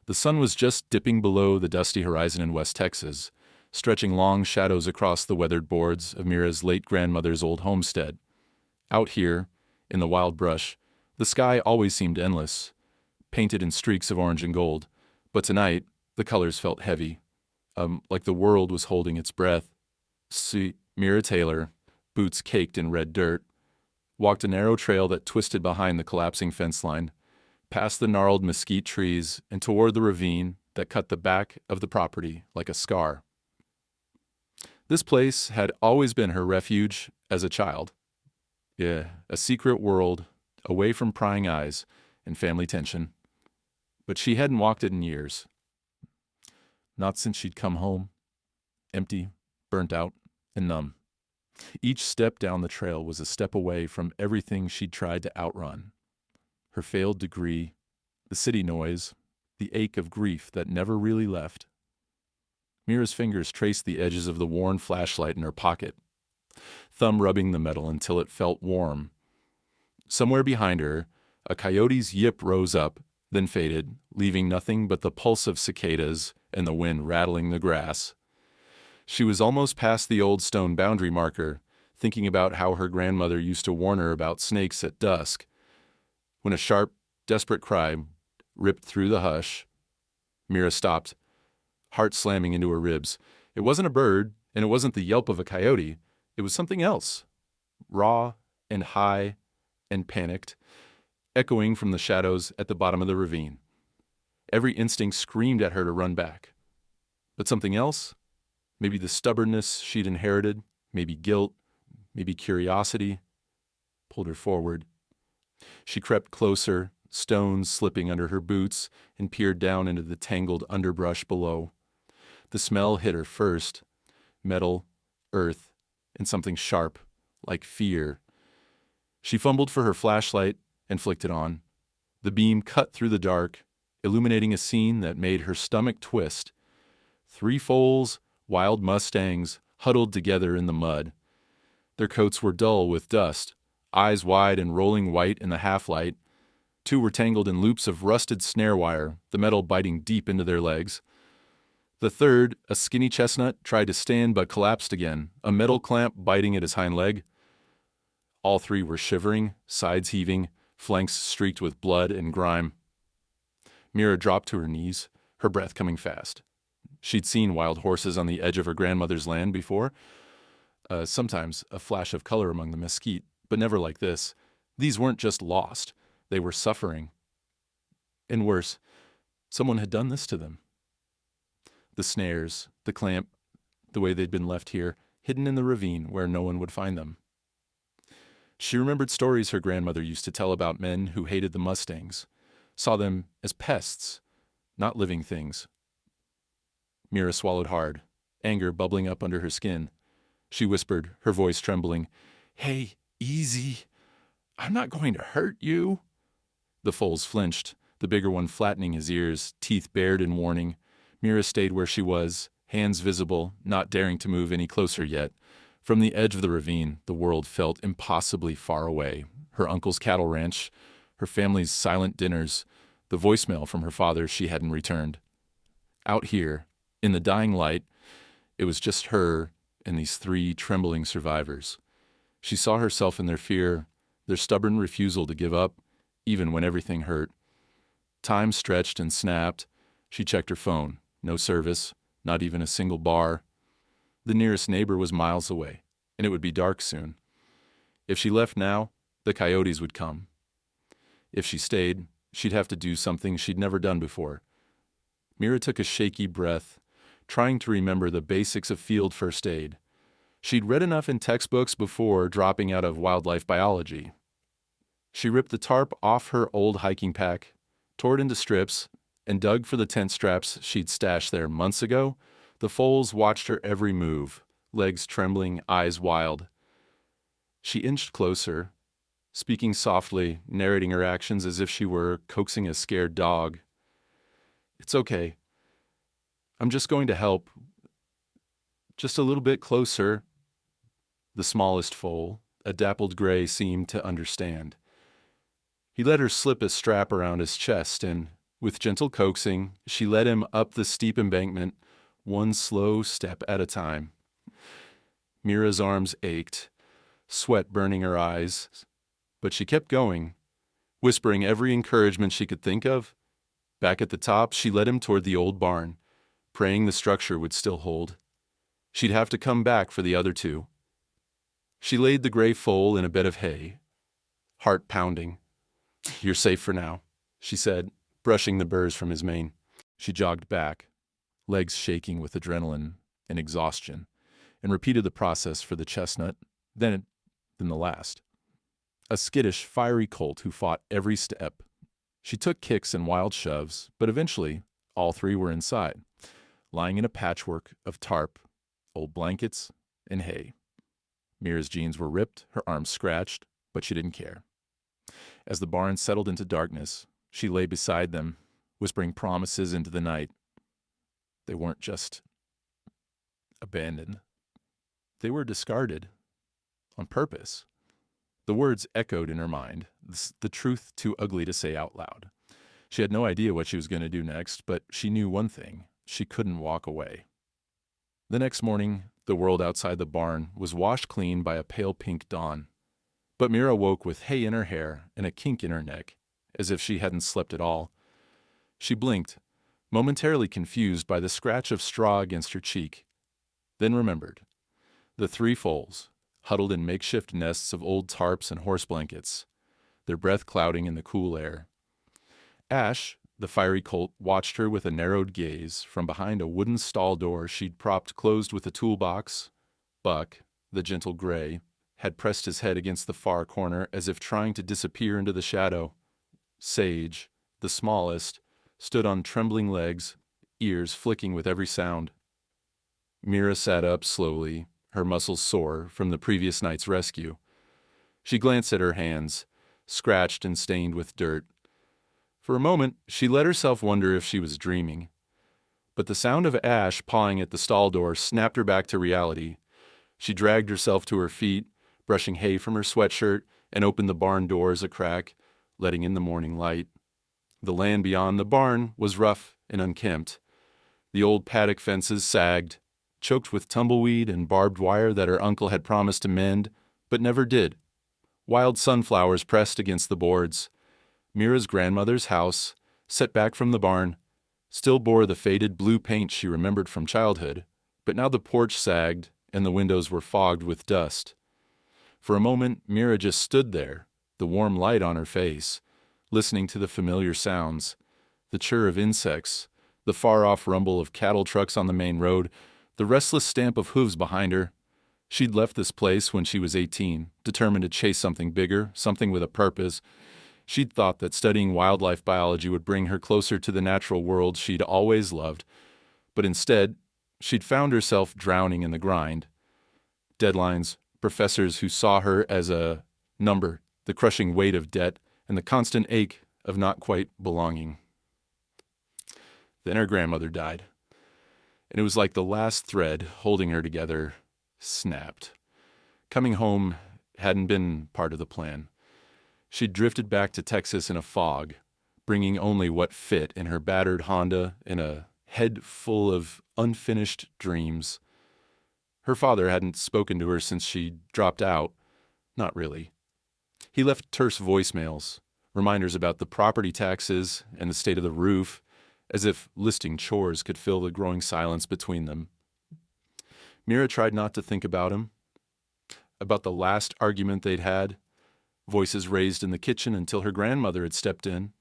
The sun was just dipping below the dusty horizon in West Texas, stretching long shadows across the weathered boards of Mira's late grandmother's old homestead. Out here, in the wild brush, the sky always seemed endless, painted in streaks of orange and gold, but tonight the colors felt heavy, like the world was holding its breath. Mira Taylor, boots caked in red dirt, walked a narrow trail that twisted behind the collapsing fence line, past the gnarled mesquite trees and toward the ravine that cut the back of the property like a scar. This place had always been her refuge as a child. Yeah, a secret world, away from prying eyes and family tension. But she hadn't walked it in years. Not since she'd come home, empty, burnt out, and numb. Each step down the trail was a step away from everything she'd tried to outrun. Her failed degree, the city noise, the ache of grief that never really left. Mira's fingers traced the edges of the worn flashlight in her pocket, thumb rubbing the metal until it felt warm. Somewhere behind her, a coyote's yip rose up, then faded, leaving nothing but the pulse of cicadas and the wind rattling the grass. She was almost past the old stone boundary marker, thinking about how her grandmother used to warn her about snakes at dusk, when a sharp, desperate cry ripped through the hush. Mira stopped, heart slamming into her ribs. It wasn't a bird, and it wasn't the yelp of a coyote. It was something else, raw and high and panicked, echoing from the shadows at the bottom of the ravine. Every instinct screamed at her to run back. But something else? Maybe the stubbornness she'd inherited, maybe guilt, maybe curiosity, pulled her forward. She crept closer, stones slipping under her boots, and peered down into the tangled underbrush below. The smell hit her first, metal, earth, and something sharp, like fear. She fumbled for her flashlight and flicked it on. The beam cut through the dark, illuminating a scene that made her stomach twist. 3 foals, wild mustangs, huddled together in the mud. Their coats were dull with dust, eyes wide and rolling white in the half-light. 2 were tangled in loops of rusted snare wire, the metal biting deep into their legs. The third, a skinny chestnut, tried to stand but collapsed again, a metal clamp biting at his hind leg. All 3 were shivering, sides heaving, flanks streaked with blood and grime. Mira dropped to her knees, her breath coming fast. She'd seen wild horses on the edge of her grandmother's land before. Sometimes a flash of color among the mesquite, but never like this. These weren't just lost. They were suffering. And worse, someone had done this to them. The snares, the clamp, the way they'd been left here, hidden in the ravine where no one would find them. She remembered stories her grandmother used to tell about men who hated the mustangs, saw them as pests, not living things. Mira swallowed hard, anger bubbling up under her skin. She whispered, her voice trembling, "Hey, easy. I'm not going to hurt you." The foals flinched, the bigger one flattening his ears, teeth bared in warning. Mira stayed where she was, hands visible, not daring to move any closer yet. From the edge of the ravine, the world felt impossibly far away. Her uncle's cattle ranch, her family's silent dinners, the voicemail from her father she hadn't returned. Out here, in the dying light, it was just her and these 3 trembling survivors. She saw herself in their fear, their stubborn refusal to give up, even when everything hurt. Time stretched and snapped. She checked her phone. No service, not even a single bar. The nearest neighbor was miles away, and it would be dark soon. If she left now, the coyotes would come. If she stayed, she'd have to do something she'd never done before. Mira took a shaky breath, trying to remember the basics of field first aid. She'd read enough in textbooks before dropping out of wildlife biology. She ripped the tarp off her old hiking pack, tore it into strips, and dug for the tent straps she'd stashed there months ago. The foals watched her every move, legs trembling, eyes wild. She inched closer, speaking softly, narrating her actions as if she were coaxing a scared dog. "It's okay. I'm just going to help. Just a little bit closer." The smallest foal, a dappled gray, seemed to understand. He let her slip a strap around his chest, and With gentle coaxing, she led him up the steep embankment, one slow step at a time. Mira's arms ached, sweat burning her eyes, but she kept going, whispering every encouragement she could think of. Back at the top, she led him toward the old barn, praying the structure would still hold. She'd have to come back for the other two. She laid the gray foal in a bed of hay, heart pounding. "You're safe for now," she said, brushing the burrs from his mane. She jogged back, legs shaking with adrenaline and exhaustion, and repeated the process for the chestnut, then the last. A skittish, fiery colt who fought every step. She took kicks and wild shoves, but eventually all three were inside, lying in a patchwork of tarp, old blankets, and hay. Mira's jeans were ripped, her arms scratched, but she didn't care. As the barn settled into darkness, she lay beside them, whispering promises into the night. They weren't just abandoned. They were discarded on purpose. The words echoed in her mind, the truth too ugly to say out loud. She had no idea what she was going to do next, but she knew one thing: she couldn't walk away. The next morning, the world outside the barn was washed clean by a pale pink dawn. But Mira woke with hay in her hair and a kink in her neck, as if she hadn't slept at all. She blinked, momentarily confused by the scratch of straw against her cheek, then remembered. The three foals, huddled in makeshift nests of old tarps and horse blankets, their breath clouding in the cool air. Ash, the fiery colt, watched her with a narrowed gaze from behind a wooden stall door she'd propped closed with a toolbox. Buck, the gentle gray, had pressed his head against the far corner as if trying to disappear into the shadow. Sage, the smallest, stood on trembling legs, ears flicking with every sound. Mira sat up slowly, her muscles sore from the previous night's rescue. She glanced at her hands, scratched and stained with dirt. For a moment, she let herself wonder if she was dreaming. But the sound of Ash pawing at the stall door snapped her back to reality. She dragged herself to her feet, brushing hay from her sweatshirt, and opened the barn doors a crack, letting in the morning light. The land beyond the barn was rough and unkempt. The old paddock fences sagged, choked with tumbleweed and barbed wire that her uncle had promised to mend, but never did. Wild sunflowers pressed against the boards. Mira's grandmother's house, set back from the barn, still bore the faded blue paint she remembered from childhood, but now the porch sagged and the windows were fogged with dust. For a moment, Mira just stood there, the warm light on her face, listening to the familiar sounds, the chirr of insects, the far-off rumble of cattle trucks on the main road, the restless stamp of hooves behind her. She'd left this place when she was 18, determined to chase something bigger, something with a purpose. She'd thought that studying wildlife biology would bring her closer to the natural world she'd always loved, but instead, she'd found herself drowning in the grind. Deadlines, professors who saw her as a number, the crushing weight of debt, and the constant ache of not quite belonging. Then her grandmother died, and it was like the last thread holding her together snapped. Coming home hadn't been part of the plan. She'd drifted back to Texas in a fog, bringing only what fit in her battered Honda and a head full of unfinished dreams. Her father hadn't spoken to her since she dropped out. Not really. He left terse voicemails, reminders about the property taxes and the state of the roof, as if listing chores could fill the growing silence between them. Mira tried not to think about him, about the last argument they'd had, voices raised in the kitchen until her grandmother had stepped in,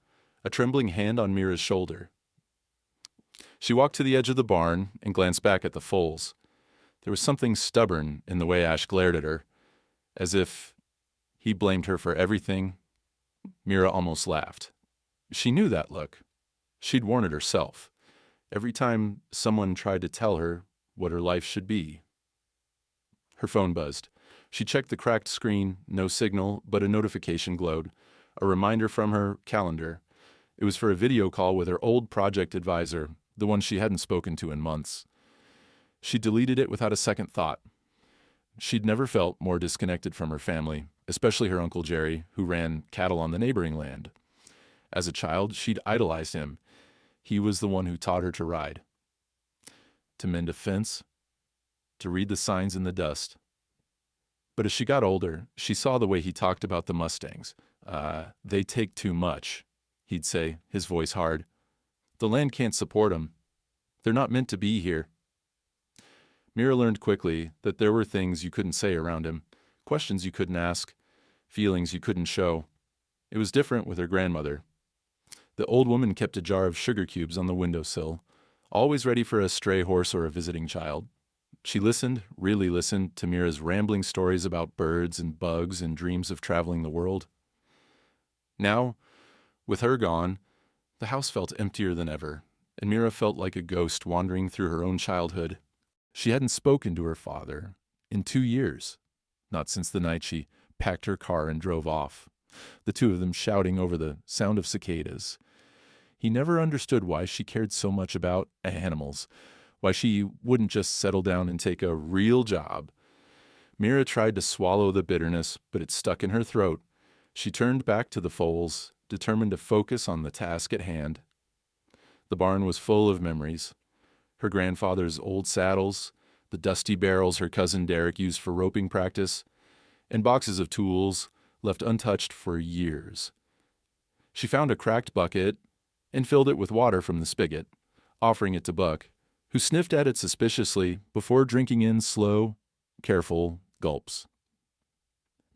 a trembling hand on Mira's shoulder. She walked to the edge of the barn and glanced back at the foals. There was something stubborn in the way Ash glared at her, as if he blamed her for everything. Mira almost laughed. She knew that look. She'd worn it herself, every time someone tried to tell her what her life should be. Her phone buzzed. She checked the cracked screen, no signal, but a notification glowed, a reminder from her calendar. It was for a video call with her old project advisor, the one she hadn't spoken to in months. She deleted it without a second thought. She'd never felt more disconnected from her family, especially her Uncle Jerry, who ran cattle on the neighboring land. As a child, she'd idolized him, He was the one who taught her to ride, to mend a fence, to read the signs in the dust. But as she got older, she saw the way he talked about the Mustangs. They take too much, he'd say, his voice hard. The land can't support 'em. They're not meant to be here. Mira learned quickly that there were things you couldn't say around him, questions you couldn't ask, feelings you couldn't show. It was different with her grandmother. The old woman kept a jar of sugar cubes on the windowsill, always ready for a stray horse or a visiting child. She listened, really listened, to Mira's rambling stories about birds and bugs and dreams of traveling the world. Now, with her gone, the house felt emptier than ever, and Mira felt like a ghost wandering through her own childhood. She hadn't spoken to her father in 2 years, not since the night she packed her car and drove off, the two of them shouting over the sound of cicadas. He never understood why she cared so much about animals, why she wouldn't just settle down and take a real job. Mira tried to swallow the bitterness, but it stuck in her throat. She turned back to the Foals, determined to focus on the task at hand. The barn was full of memories. Her grandfather's old saddles, the dusty barrels her cousin Derek used for roping practice, and boxes of tools left untouched for years. She found a cracked bucket and filled it with water from the spigot, offering it to Buck, who sniffed at it suspiciously before drinking in slow, careful gulps.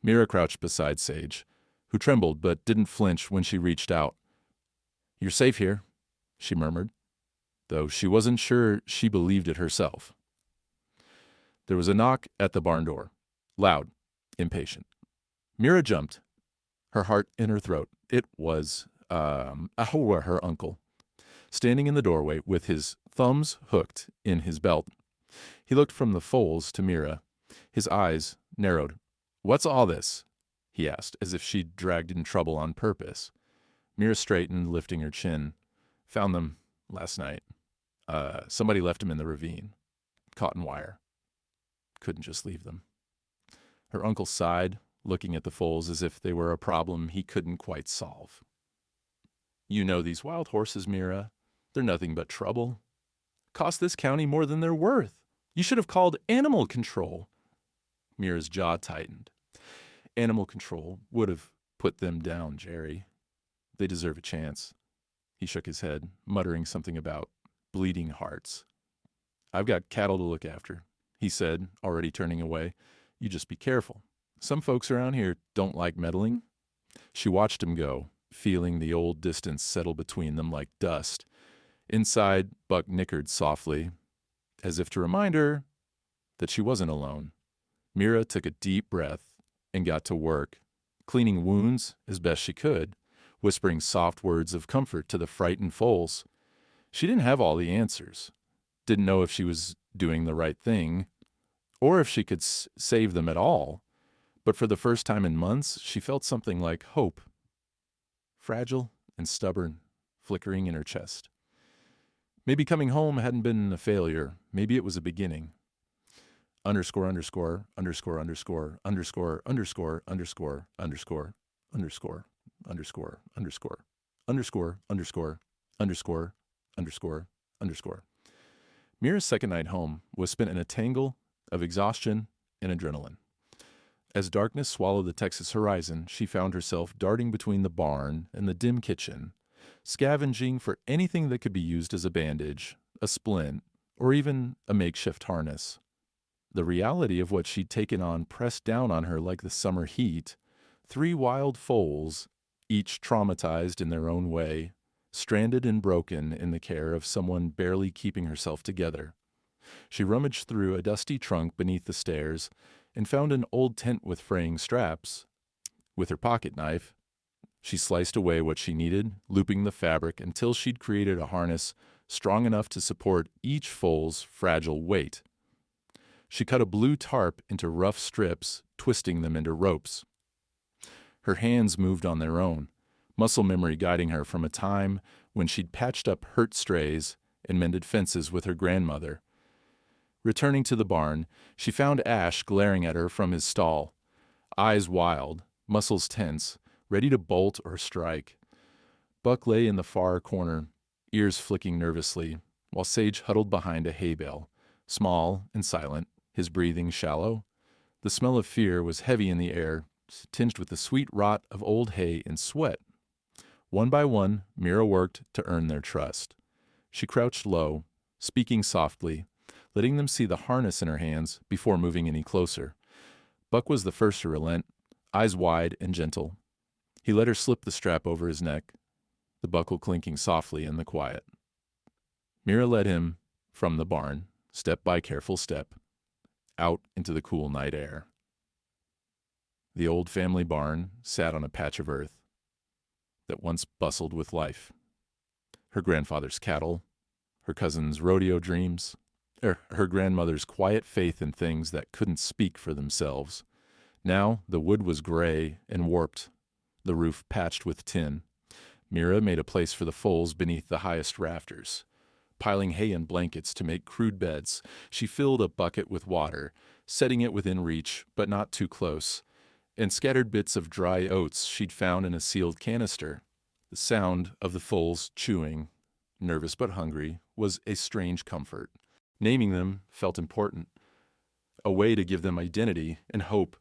Mira crouched beside Sage, who trembled but didn't flinch when she reached out. "You're safe here," she murmured, though she wasn't sure she believed it herself. There was a knock at the barn door, loud, impatient. Mira jumped, her heart in her throat. It was, her uncle, standing in the doorway with his thumbs hooked in his belt. He looked from the Foals to Mira. His eyes narrowed. "What's all this?" he asked, as if she'd dragged in trouble on purpose. Mira straightened, lifting her chin. "Found them last night. Somebody left them in the ravine. Cotton wire. Couldn't just leave them." Her uncle sighed, looking at the Foals as if they were a problem he couldn't quite solve. "You know these wild horses, Mira. They're nothing but trouble. Cost this county more than they're worth. You should have called animal control." Mira's jaw tightened. Animal control would have put them down, Jerry. They deserve a chance. He shook his head, muttering something about bleeding hearts. "I've got cattle to look after," he said, already turning away. "You just be careful. Some folks around here don't like meddling." She watched him go, feeling the old distance settle between them like dust. Inside, Buck nickered softly, as if to remind her that she wasn't alone. Mira took a deep breath and got to work, cleaning wounds as best she could, whispering soft words of comfort to the frightened Foals. She didn't have all the answers, didn't know if she was doing the right thing, or if she could save them at all, but for the first time in months, she felt something like hope, fragile and stubborn, flickering in her chest. Maybe coming home hadn't been a failure. Maybe it was a beginning. Underscore, underscore, underscore, underscore, underscore, underscore, underscore, underscore, underscore, underscore, underscore, underscore, underscore, underscore, underscore, underscore. Mira's second night home was spent in a tangle of exhaustion and adrenaline. As darkness swallowed the Texas horizon, she found herself darting between the barn and the dim kitchen, scavenging for anything that could be used as a bandage, a splint, or even a makeshift harness. The reality of what she'd taken on pressed down on her like the summer heat. 3 wild foals, each traumatized in their own way, stranded and broken in the care of someone barely keeping herself together. She rummaged through a dusty trunk beneath the stairs and found an old tent with fraying straps. With her pocket knife, she sliced away what she needed, looping the fabric until she'd created a harness strong enough to support each foal's fragile weight. She cut a blue tarp into rough strips, twisting them into ropes. Her hands moved on their own, muscle memory guiding her from a time when she'd patched up hurt strays and mended fences with her grandmother. Returning to the barn, she found Ash glaring at her from his stall, eyes wild, muscles tense, ready to bolt or strike. Buck lay in the far corner, ears flicking nervously, while Sage huddled behind a hay bale, small and silent, his breathing shallow. The smell of fear was heavy in the air, tinged with the sweet rot of old hay and sweat. One by one, Mira worked to earn their trust. She crouched low, speaking softly, letting them see the harness in her hands before moving any closer. Buck was the first to relent, eyes wide and gentle. He let her slip the strap over his neck, the buckle clinking softly in the quiet. Mira led him from the barn, step by careful step, out into the cool night air. The old family barn sat on a patch of earth that once bustled with life. Her grandfather's cattle, her cousin's rodeo dreams, her grandmother's quiet faith in things that couldn't speak for themselves. Now the wood was gray and warped, the roof patched with tin. Mira made a place for the foals beneath the highest rafters. Piling hay and blankets to make crude beds, she filled a bucket with water, setting it within reach, but not too close, and scattered bits of dry oats she'd found in a sealed canister. The sound of the foals chewing, nervous but hungry, was a strange comfort. Naming them felt important, a way to give them identity and hope.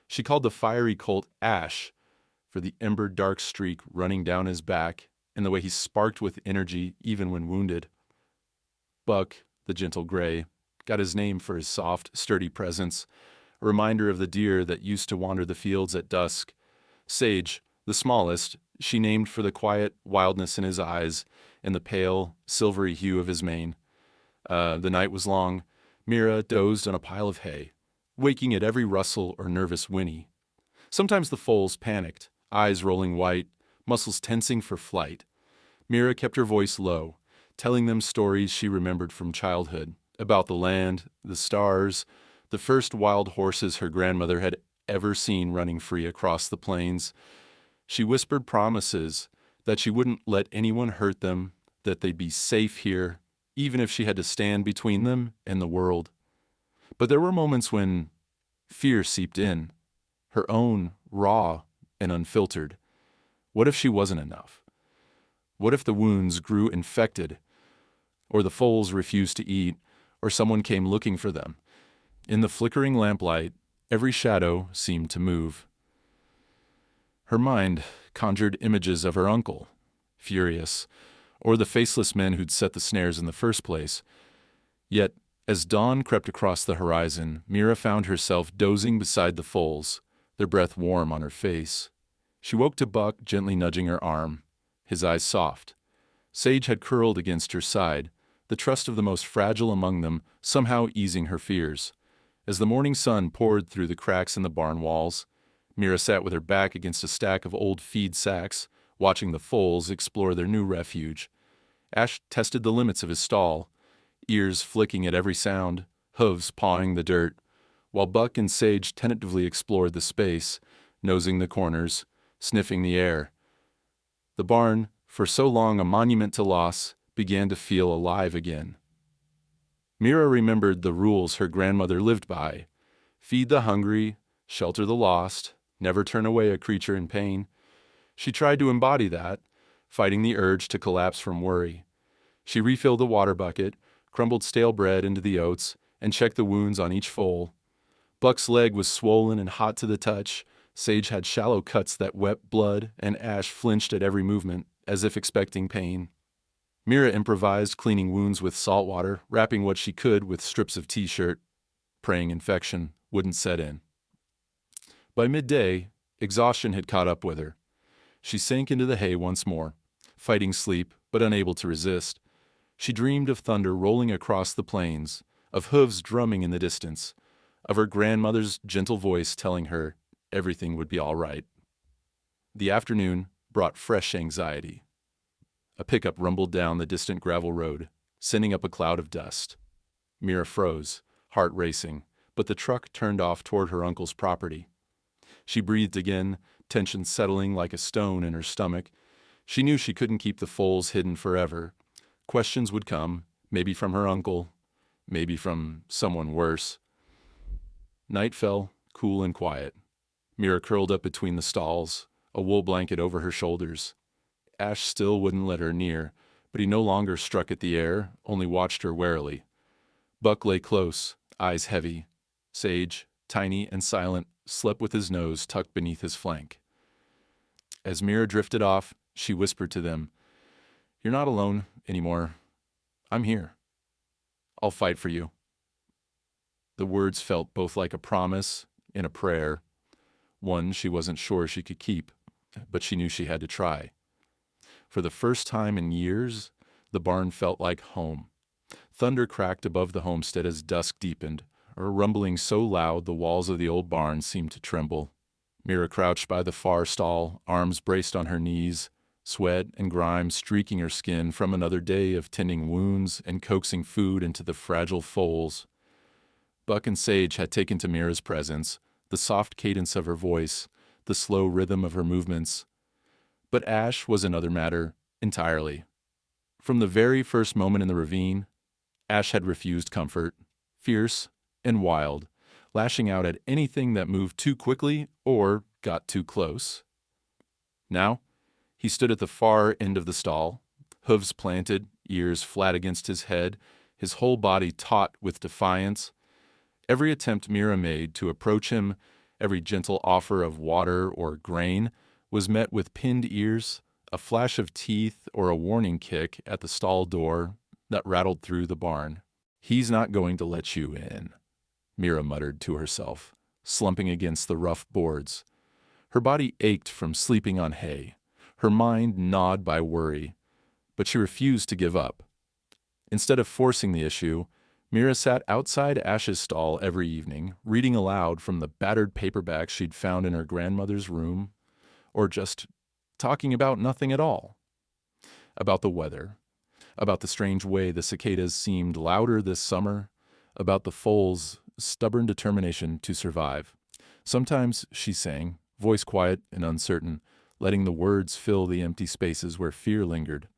She called the fiery colt Ash, for the ember dark streak running down his back and the way he sparked with energy even when wounded. Buck, the gentle gray, got his name for his soft, sturdy presence, a reminder of the deer that used to wander the fields at dusk. Sage, the smallest, she named for the quiet wildness in his eyes and the pale, silvery hue of his mane. The night was long. Mira dozed on a pile of hay, waking at every rustle or nervous whinny. Sometimes the foals panicked, eyes rolling white, muscles tensing for flight. Mira kept her voice low, telling them stories she remembered from childhood, about the land, the stars, the first wild horses her grandmother had ever seen running free across the plains. She whispered promises that she wouldn't let anyone hurt them, that they'd be safe here, even if she had to stand between them and the world. But there were moments when fear seeped in, her own, raw and unfiltered. What if she wasn't enough? What if the wounds grew infected, or the foals refused to eat, or someone came looking for them? In the flickering lamplight, every shadow seemed to move. Her mind conjured images of her uncle, furious, or the faceless men who'd set the snares in the first place. Yet, as dawn crept across the horizon, Mira found herself dozing beside the foals, their breath warm on her face. She woke to Buck gently nudging her arm, his eyes soft. Sage had curled against her side, the trust of the most fragile among them somehow easing her fears. As the morning sun poured through the cracks in the barn walls, Mira sat with her back against a stack of old feed sacks, watching the foals explore their new refuge. Ash tested the limits of his stall, ears flicking at every sound, hooves pawing the dirt, while Buck and Sage tentatively explored the space, nosing the corners, sniffing the air. The barn, for so long a monument to loss, began to feel alive again. Mira remembered the rules her grandmother lived by: feed the hungry, shelter the lost, never turn away a creature in pain. She tried to embody that, fighting the urge to collapse from worry. She refilled the water bucket, crumbled stale bread into the oats, and checked the wounds on each foal. Buck's leg was swollen and hot to the touch. Sage had shallow cuts that wept blood, and Ash flinched at every movement, as if expecting pain. Mira improvised, cleaning wounds with salt water, wrapping what she could with strips of t-shirt, praying infection wouldn't set in. By midday, exhaustion had caught up with her. She sank into the hay once more, fighting sleep, but unable to resist. She dreamed of thunder rolling across the plains, of hooves drumming in the distance, of her grandmother's gentle voice telling her everything would be all right. The afternoon brought fresh anxiety. A pickup rumbled down the distant gravel road, sending up a cloud of dust. Mira froze, heart racing, but the truck turned off toward her uncle's property. She breathed again, tension settling like a stone in her stomach. She knew she couldn't keep the foals hidden forever. Questions would come, maybe from her uncle, maybe from someone worse. Night fell, cool and quiet. Mira curled up between the stalls, a wool blanket over her shoulders. Ash still wouldn't let her near, But he no longer struck at the air, only watched her warily. Buck lay close, eyes heavy. Sage, tiny and silent, slept with his nose tucked beneath his flank. As Mira drifted off, she whispered to them, "You're not alone anymore. I'm here. I'll fight for you." The words felt both like a promise and a prayer, one she wasn't sure she could keep, but she knew she had to try. For the first time in years, the barn felt like home. Thunder cracked above the homestead as dusk deepened, a rumbling so loud the walls of the old barn seemed to tremble. Mira crouched by the far stall, arms braced on her knees, sweat and grime streaking her skin from another day of tending wounds and coaxing food into the fragile foals. Buck and Sage had taken to Mira's presence, the soft cadence of her voice, the slow rhythm of her movements. But Ash was another matter entirely. From the very first moment in the ravine, Ash had refused comfort, fierce and wild, lashing out at anything that moved too quickly or got too close. Now, he stood at the far end of the stall, hooves planted, ears flat against his head, his whole body taut with defiance. Every attempt Mira made to approach him, every gentle offer of water or grain, was met with pinned ears, a flash of teeth, or a warning kick at the stall door that rattled through the barn. "He's not going to let you in," Mira muttered to herself, slumping against the rough boards. Her body ached from sleeping on hay, her mind gnawed by worry, but she refused to give up. Instead of forcing the issue, Mira sat outside Ash's stall every evening, reading aloud from the battered paperbacks she'd found in her grandmother's room, or just talking about nothing at all. About the weather, about the strange way the cicadas seemed louder this summer, about the foals' stubborn determination to survive. Sometimes she sang, voice quiet and uncertain, letting the words fill the empty spaces where fear lingered.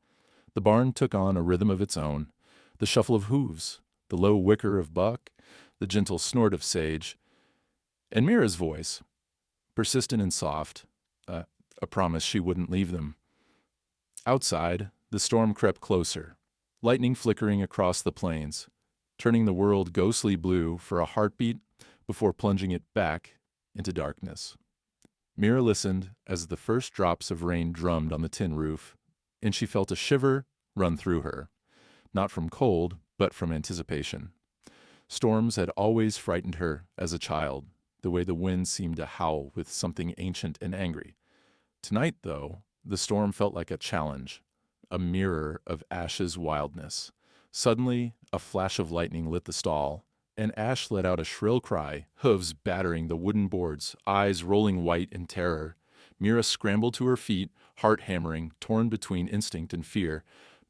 The barn took on a rhythm of its own, the shuffle of hooves, the low whicker of Buck, the gentle snort of Sage, and Mira's voice, persistent and soft, a promise she wouldn't leave them. Outside, the storm crept closer, lightning flickering across the plains, turning the world ghostly blue for a heartbeat before plunging it back into darkness. Mira listened as the first drops of rain drummed on the tin roof, and she felt a shiver run through her, not from cold, but from anticipation. Storms had always frightened her as a child, the way the wind seemed to howl with something ancient and angry. Tonight, though, the storm felt like a challenge, a mirror of Ash's wildness. Suddenly, a flash of lightning lit the stall, and Ash let out a shrill cry, hooves battering the wooden boards, eyes rolling white in terror. Mira scrambled to her feet, heart hammering, torn between instinct and fear.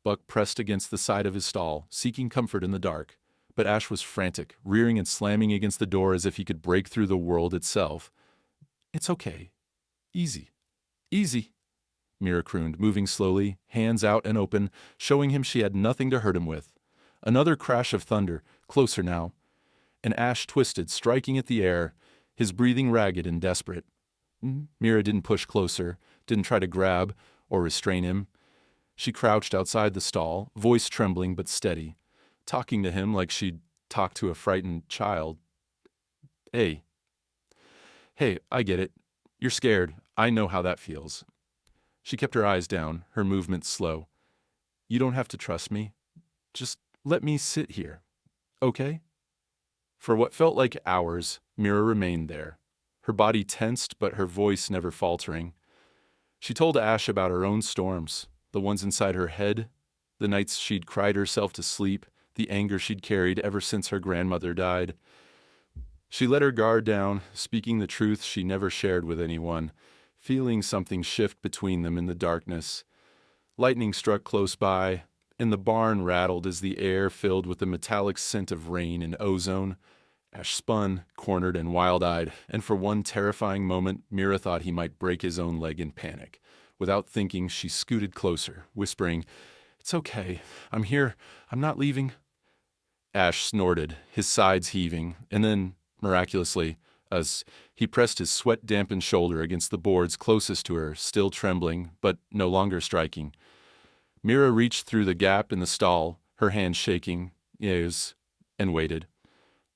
Buck pressed against the side of his stall, seeking comfort in the dark. But Ash was frantic, rearing and slamming against the door as if he could break through the world itself. "It's okay. Easy. Easy," Mira crooned, moving slowly, hands out and open, showing him she had nothing to hurt him with. Another crash of thunder, closer now, and Ash twisted, striking at the air, his breathing ragged and desperate. Mira didn't push closer, didn't try to grab or restrain him. She crouched outside the stall, voice trembling but steady, talking to him like she'd talk to a frightened child. Hey, I get it. You're scared. I know how that feels." She kept her eyes down, her movements slow. "You don't have to trust me. Just let me sit here, okay?" For what felt like hours, Mira remained there, her body tensed but her voice never faltering. She told Ash about her own storms, the ones inside her head, the nights she'd cried herself to sleep, the anger she'd carried ever since her grandmother died. She let her guard down, speaking the truth she never shared with anyone, feeling something shift between them in the darkness. Lightning struck close by, and the barn rattled as the air filled with the metallic scent of rain and ozone. Ash spun, cornered and wild-eyed, and for one terrifying moment, Mira thought he might break his own leg in panic. Without thinking, she scooted closer, whispering, "It's okay. I'm here. I'm not leaving." Ash snorted, his sides heaving, and then, miraculously, as he pressed his sweat-dampened shoulder against the boards closest to her, still trembling, but no longer striking, Mira reached through the gap in the stall, her hand shaking, yes, and waited.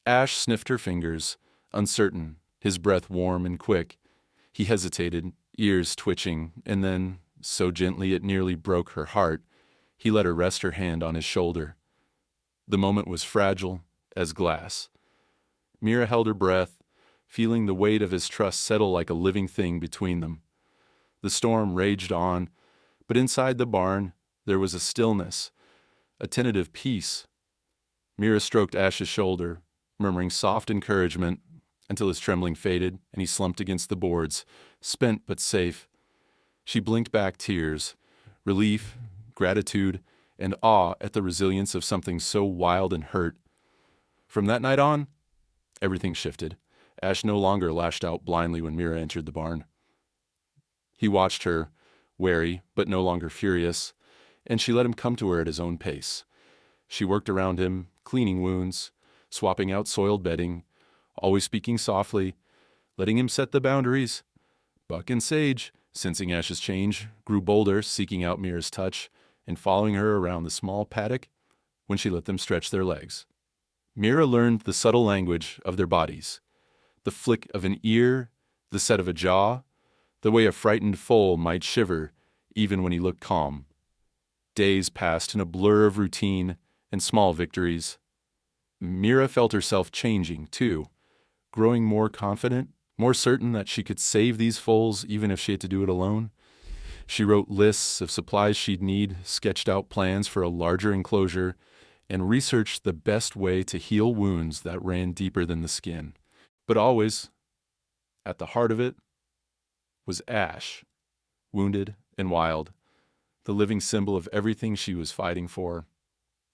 Ash sniffed her fingers, uncertain, his breath warm and quick. He hesitated, ears twitching, and then, so gently it nearly broke her heart, he let her rest her hand on his shoulder. The moment was fragile as glass. Mira held her breath, feeling the weight of his trust settle like a living thing between them. The storm raged on, but inside the barn there was a stillness, a tentative peace. Mira stroked Ash's shoulder, murmuring soft encouragement until his trembling faded and he slumped against the boards, spent but safe. She blinked back tears, relief, gratitude, and awe at the resilience of something so wild and hurt. From that night on, everything shifted. Ash no longer lashed out blindly when Mira entered the barn. He watched her, wary but no longer furious, and she let him come to her at his own pace. She worked around him, cleaning wounds, swapping out soiled bedding, always speaking softly, letting him set the boundaries. Buck and Sage, sensing Ash's change, grew bolder, seeking out Mira's touch and following her around the small paddock when she let them stretch their legs. Mira learned the subtle language of their bodies, the flick of an ear, the set of a jaw, the way a frightened foal might shiver even when he looked calm. Days passed in a blur of routine and small victories. Mira felt herself changing, too, growing more confident, more certain that she could save these foals even if she had to do it alone. She wrote lists of supplies she'd need, sketched out plans for a larger enclosure, and researched the best way to heal wounds that ran deeper than the skin. But always, at the heart of it, was Ash, wounded and wild, the living symbol of everything she was fighting for.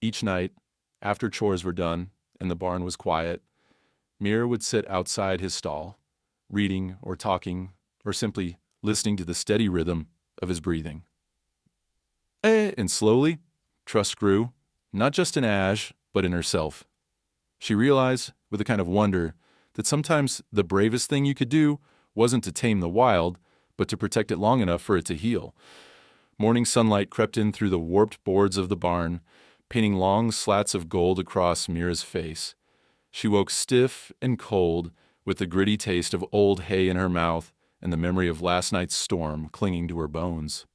Each night, after chores were done and the barn was quiet, Mira would sit outside his stall, reading or talking or simply listening to the steady rhythm of his breathing. And slowly, trust grew, not just in Ash, but in herself. She realized, with a kind of wonder, that sometimes the bravest thing you could do wasn't to tame the wild, but to protect it long enough for it to heal. Morning sunlight crept in through the warped boards of the barn, painting long slats of gold across Mira's face. She woke stiff and cold, with the gritty taste of old hay in her mouth and the memory of last night's storm clinging to her bones.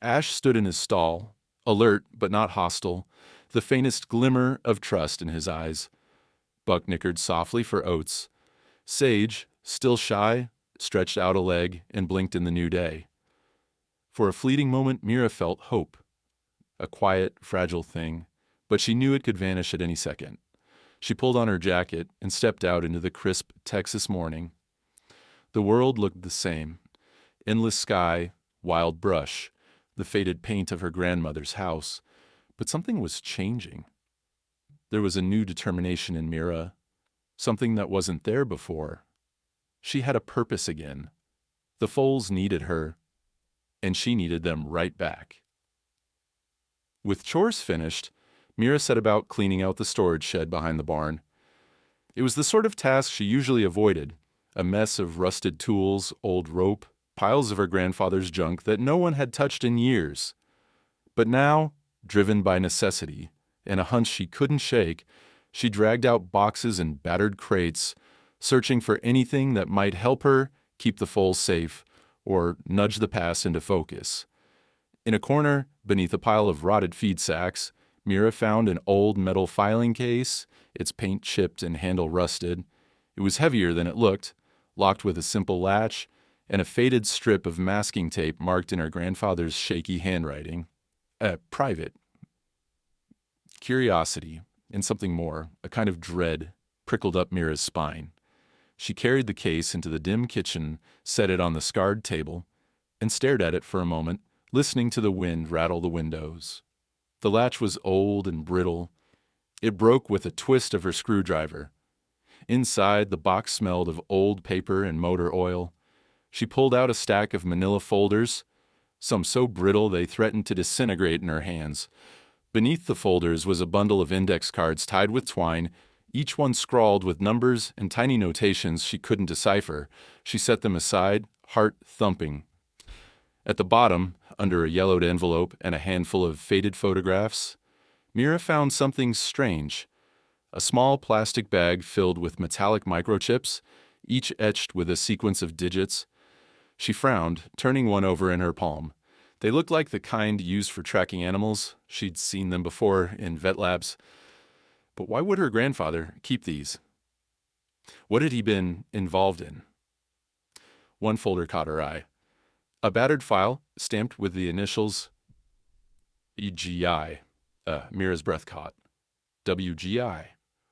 Ash stood in his stall, alert but not hostile, the faintest glimmer of trust in his eyes. Buck nickered softly for oats. Sage, still shy, stretched out a leg and blinked in the new day. For a fleeting moment, Mira felt hope. A quiet, fragile thing, but she knew it could vanish at any second. She pulled on her jacket and stepped out into the crisp Texas morning. The world looked the same. Endless sky, wild brush, the faded paint of her grandmother's house. But something was changing. There was a new determination in Mira, something that wasn't there before. She had a purpose again. The foals needed her, and she needed them right back. With chores finished, Mira set about cleaning out the storage shed behind the barn. It was the sort of task she usually avoided, a mess of rusted tools, old rope, piles of her grandfather's junk that no one had touched in years. But now, driven by necessity and a hunch she couldn't shake, she dragged out boxes and battered crates, searching for anything that might help her keep the foals safe or nudge the past into focus. In a corner, beneath a pile of rotted feed sacks, Mira found an old metal filing case, its paint chipped and handle rusted. It was heavier than it looked, locked with a simple latch and a faded strip of masking tape marked in her grandfather's shaky handwriting. Private. Curiosity, and something more, a kind of dread, prickled up Mira's spine. She carried the case into the dim kitchen, set it on the scarred table, and stared at it for a moment, listening to the wind rattle the windows. The latch was old and brittle. It broke with a twist of her screwdriver. Inside, the box smelled of old paper and motor oil. She pulled out a stack of manila folders, some so brittle they threatened to disintegrate in her hands. Beneath the folders was a bundle of index cards tied with twine, each one scrawled with numbers and tiny notations she couldn't decipher. She set them aside, heart thumping. At the bottom, under a yellowed envelope and a handful of faded photographs, Mira found something strange. A small plastic bag filled with metallic microchips, each etched with a sequence of digits. She frowned, turning one over in her palm. They looked like the kind used for tracking animals. She'd seen them before in vet labs. But why would her grandfather keep these? What had he been involved in? One folder caught her eye. A battered file stamped with the initials EGI. Mira's breath caught. WGI.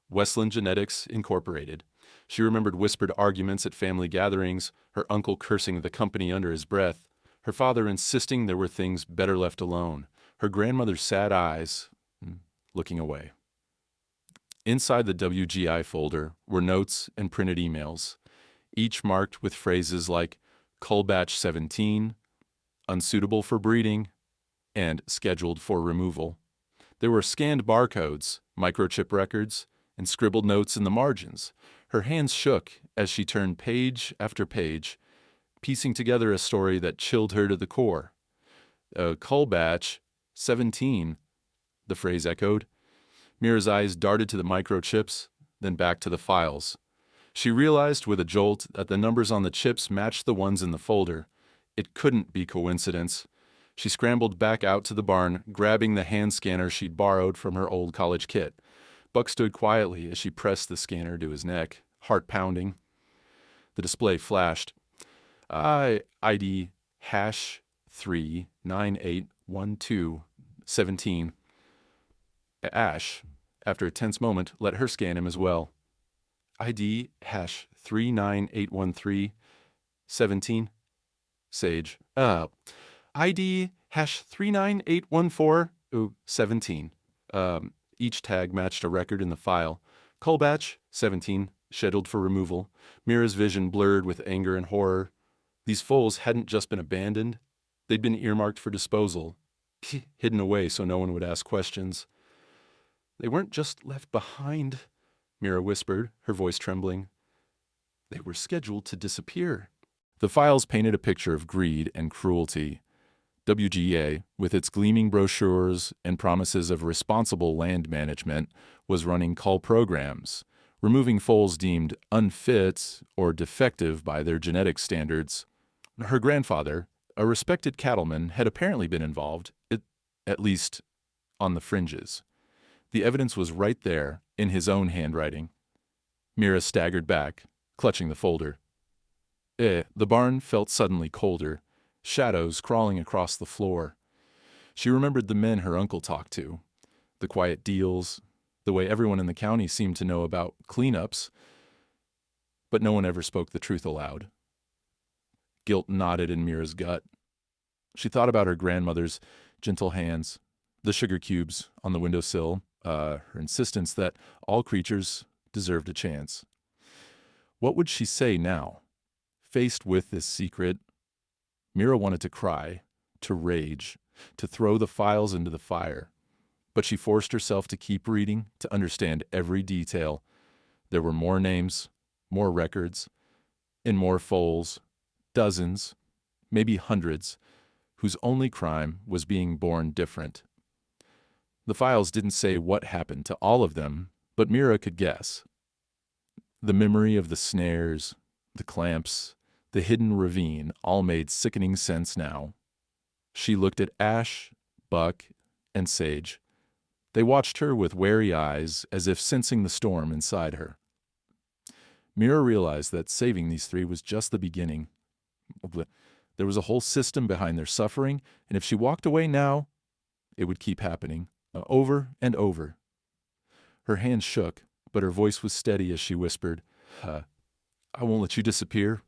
Westland Genetics Incorporated. She remembered whispered arguments at family gatherings, her uncle cursing the company under his breath, her father insisting there were things better left alone, her grandmother's sad eyes looking away. Inside the WGI folder were notes and printed emails, each marked with phrases like cull batch 17, unsuitable for breeding, and scheduled for removal. There were scanned barcodes, microchip records, and scribbled notes in the margins. Her hands shook as she turned page after page, piecing together a story that chilled her to the core. Cull batch 17, the phrase echoed. Mira's eyes darted to the microchips, then back to the files. She realized with a jolt that the numbers on the chips matched the ones in the folder. It couldn't be coincidence. She scrambled back out to the barn, grabbing the hand scanner she'd borrowed from her old college kit. Buck stood quietly as she pressed the scanner to his neck, heart pounding. The display flashed. ID hash 3981217. Ash, after a tense moment, let her scan him as well. ID hash 3981317. Sage. ID hash 3981417. Each tag matched a record in the file. Cull batch 17, scheduled for removal. Mira's vision blurred with anger and horror. These foals hadn't just been abandoned. They'd been earmarked for disposal, hidden away so no one would ask questions. They weren't just left behind, Mira whispered, her voice trembling. They were scheduled to disappear. The files painted a picture of greed and cruelty. WGA, with its gleaming brochures and promises of responsible land management, was running cull programs, removing foals deemed unfit or defective by their genetic standards. Her grandfather, a respected cattleman, had apparently been involved, at least on the fringes. The evidence was right there, in his own handwriting. Mira staggered back, clutching the folder. The barn felt suddenly colder, shadows crawling across the floor. She remembered the men her uncle talked to, the quiet deals, the way everyone in the county seemed to know about cleanups, but no one ever spoke the truth aloud. Guilt knotted in Mira's gut. She thought about her grandmother's gentle hands, the sugar cubes on the windowsill, her insistence that all creatures deserved a chance. What would she say now? Faced with this secret, Mira wanted to cry, to rage, to throw the files into the fire. But she forced herself to keep reading, to understand every detail. There were more names, more records, and more foals, dozens, maybe hundreds, whose only crime was being born different. The files didn't say what happened to all of them, but Mira could guess. The memory of the snares, the clamps, the hidden ravine all made sickening sense now. She looked at Ash, Buck, and Sage. They watched her with wary eyes, as if sensing the storm inside her. Mira realized that saving these three was just the beginning. There was a whole system behind their suffering, and if she walked away now, it would keep happening, over and over. Her hands shook, but her voice was steady as she whispered, I won't let you disappear.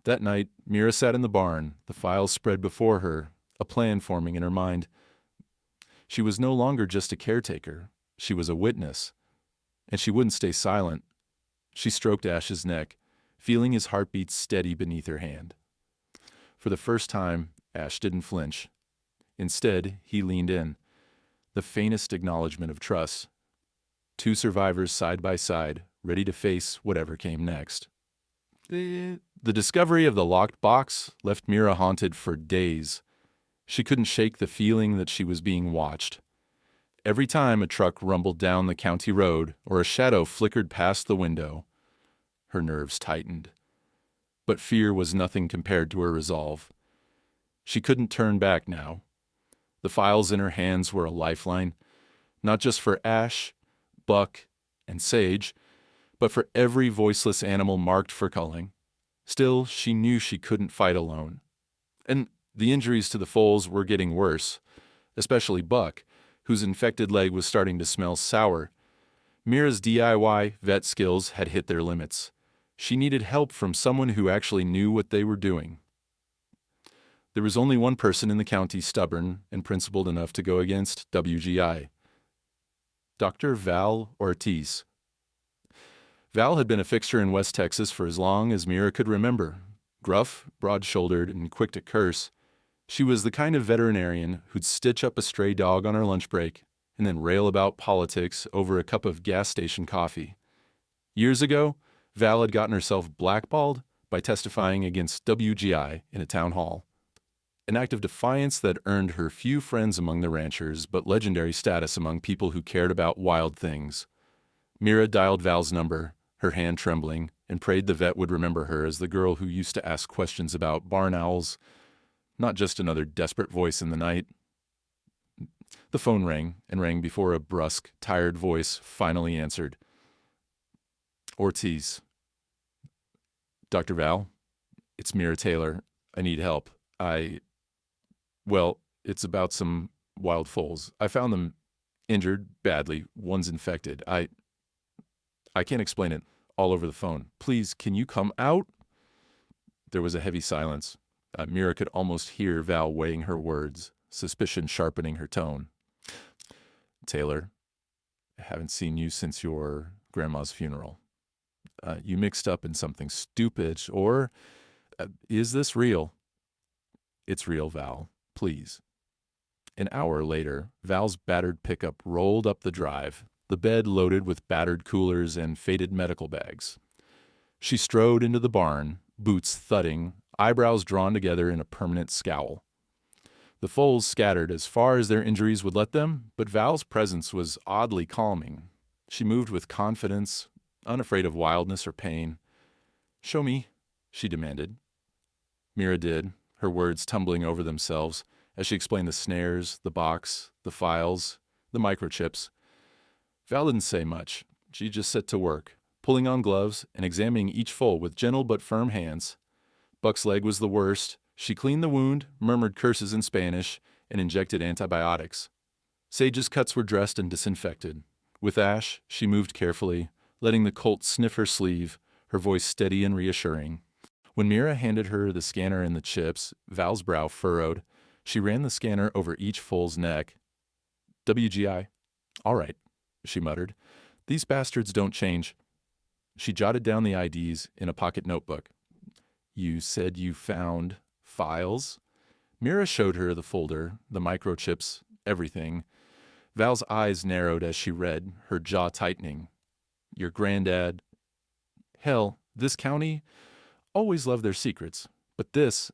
That night, Mira sat in the barn, the files spread before her, a plan forming in her mind. She was no longer just a caretaker. She was a witness. And she wouldn't stay silent. She stroked Ash's neck, feeling his heartbeat steady beneath her hand. For the first time, Ash didn't flinch. Instead, he leaned in, the faintest acknowledgement of trust. Two survivors side by side, ready to face whatever came next. The discovery of the locked box left Mira haunted for days. She couldn't shake the feeling that she was being watched. Every time a truck rumbled down the county road or a shadow flickered past the window, her nerves tightened. But fear was nothing compared to her resolve. She couldn't turn back now. The files in her hands were a lifeline, not just for Ash, Buck, and Sage, but for every voiceless animal marked for culling. Still, she knew she couldn't fight alone. And the injuries to the foals were getting worse, especially Buck, whose infected leg was starting to smell sour. Mira's DIY vet skills had hit their limits. She needed help from someone who actually knew what they were doing. There was only one person in the county stubborn and principled enough to go against WGI. Dr. Val Ortiz. Val had been a fixture in West Texas for as long as Mira could remember. Gruff, broad-shouldered, and quick to curse, she was the kind of veterinarian who'd stitch up a stray dog on her lunch break and then rail about politics over a cup of gas station coffee. Years ago, Val had gotten herself blackballed by testifying against WGI in a town hall. An act of defiance that earned her few friends among the ranchers, but legendary status among people who cared about wild things. Mira dialed Val's number, her hand trembling, and prayed the vet would remember her as the girl who used to ask questions about barn owls, not just another desperate voice in the night. The phone rang, and rang before a brusque, tired voice finally answered. Ortiz. Dr. Val, it's Mira Taylor. I need help. Well, it's about some wild foals. I found them injured badly. One's infected. I can't explain it all over the phone. Please, can you come out? There was a heavy silence. Mira could almost hear Val weighing her words, suspicion sharpening her tone. Taylor, I haven't seen you since your grandma's funeral. You mixed up in something stupid, or is this real? It's real, Val. Please. An hour later, Val's battered pickup rolled up the drive, the bed loaded with battered coolers and faded medical bags. She strode into the barn, boots thudding, eyebrows drawn together in a permanent scowl. The foals scattered as far as their injuries would let them, but Val's presence was oddly calming. She moved with confidence, unafraid of wildness or pain. "Show me," she demanded. Mira did, her words tumbling over themselves as she explained the snares, the box, the files, the microchips. Val didn't say much. She just set to work, pulling on gloves and examining each foal with gentle but firm hands. Buck's leg was the worst. She cleaned the wound, murmured curses in Spanish, and injected antibiotics. Sage's cuts were dressed and disinfected. With Ash, she moved carefully, letting the colt sniff her sleeve, her voice steady and reassuring. When Mira handed her the scanner and the chips, Val's brow furrowed. She ran the scanner over each foal's neck. WGI. All right, she muttered. These bastards don't change. She jotted down the IDs in a pocket notebook. You said you found files? Mira showed her the folder, the microchips, everything. Val's eyes narrowed as she read, her jaw tightening. Your granddad. Hell, this county always loved their secrets, but this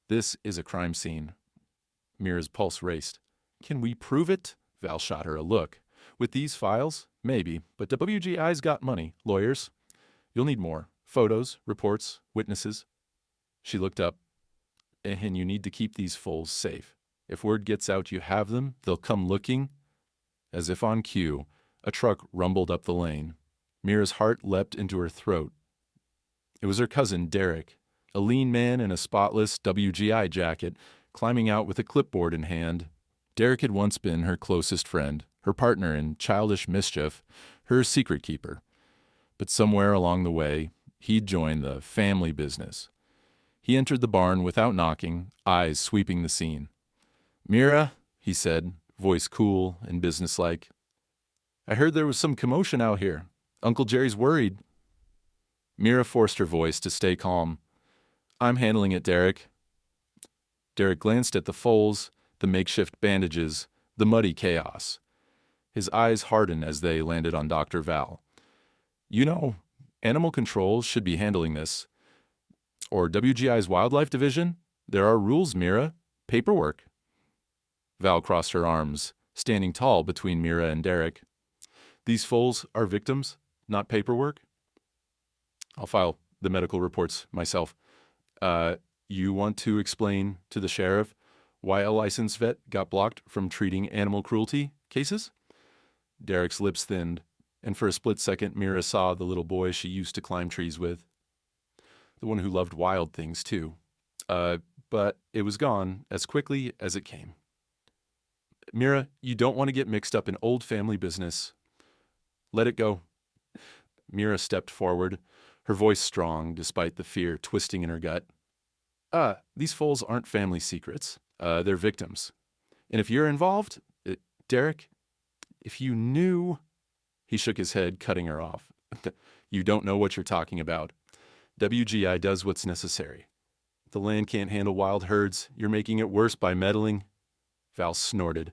is a crime scene. Mira's pulse raced. Can we prove it? Val shot her a look. With these files? Maybe, but WGI's got money, lawyers. You'll need more. Photos, reports, witnesses. She looked up. And you need to keep these foals safe. If word gets out you have them, they'll come looking. As if on cue, a truck rumbled up the lane. Mira's heart leapt into her throat. It was her cousin, Derek, a lean man in a spotless WGI jacket, climbing out with a clipboard in hand. Derek had once been her closest friend, her partner in childish mischief, her secret keeper. But somewhere along the way, he'd joined the family business. He entered the barn without knocking, eyes sweeping the scene. Mira, he said, voice cool and businesslike. I heard there was some commotion out here. Uncle Jerry's worried. Mira forced her voice to stay calm. I'm handling it, Derek. Derek glanced at the foals, the makeshift bandages, the muddy chaos. His eyes hardened as they landed on Dr. Val. You know, Animal control should be handling this. Or WGI's Wildlife Division? There are rules, Mira. Paperwork. Val crossed her arms, standing tall between Mira and Derek. These foals are victims, not paperwork. I'll file the medical reports myself. You want to explain to the sheriff why a licensed vet got blocked from treating animal cruelty cases? Derek's lips thinned, and for a split second Mira saw the little boy she used to climb trees with. The one who loved wild things, too. But it was gone as quickly as it came. Mira, you don't want to get mixed up in old family business. Let it go. Mira stepped forward, her voice strong despite the fear twisting in her gut. These foals aren't family secrets. They're victims. And if you're involved, Derek, if you knew... He shook his head, cutting her off. You don't know what you're talking about. WGI does what's necessary. The land can't handle wild herds. You're making it worse by meddling. Val snorted.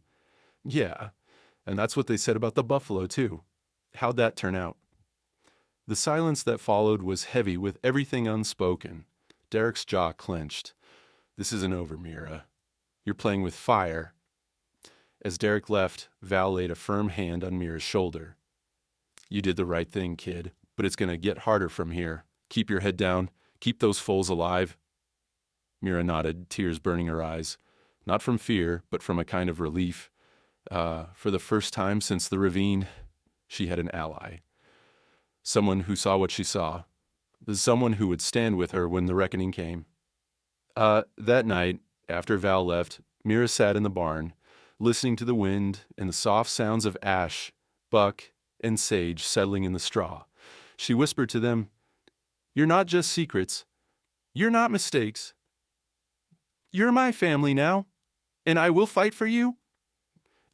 Yeah, and that's what they said about the buffalo, too. How'd that turn out? The silence that followed was heavy with everything unspoken. Derek's jaw clenched. This isn't over, Mira. You're playing with fire. As Derek left, Val laid a firm hand on Mira's shoulder. You did the right thing, kid, but it's going to get harder from here. Keep your head down. Keep those foals alive. Mira nodded, tears burning her eyes. Not from fear, but from a kind of relief. For the first time since the ravine, she had an ally. Someone who saw what she saw. Someone who would stand with her when the reckoning came. That night, after Val left, Mira sat in the barn, listening to the wind and the soft sounds of ash, buck, and sage settling in the straw. She whispered to them, "You're not just secrets. You're not mistakes. You're my family now, and I will fight for you."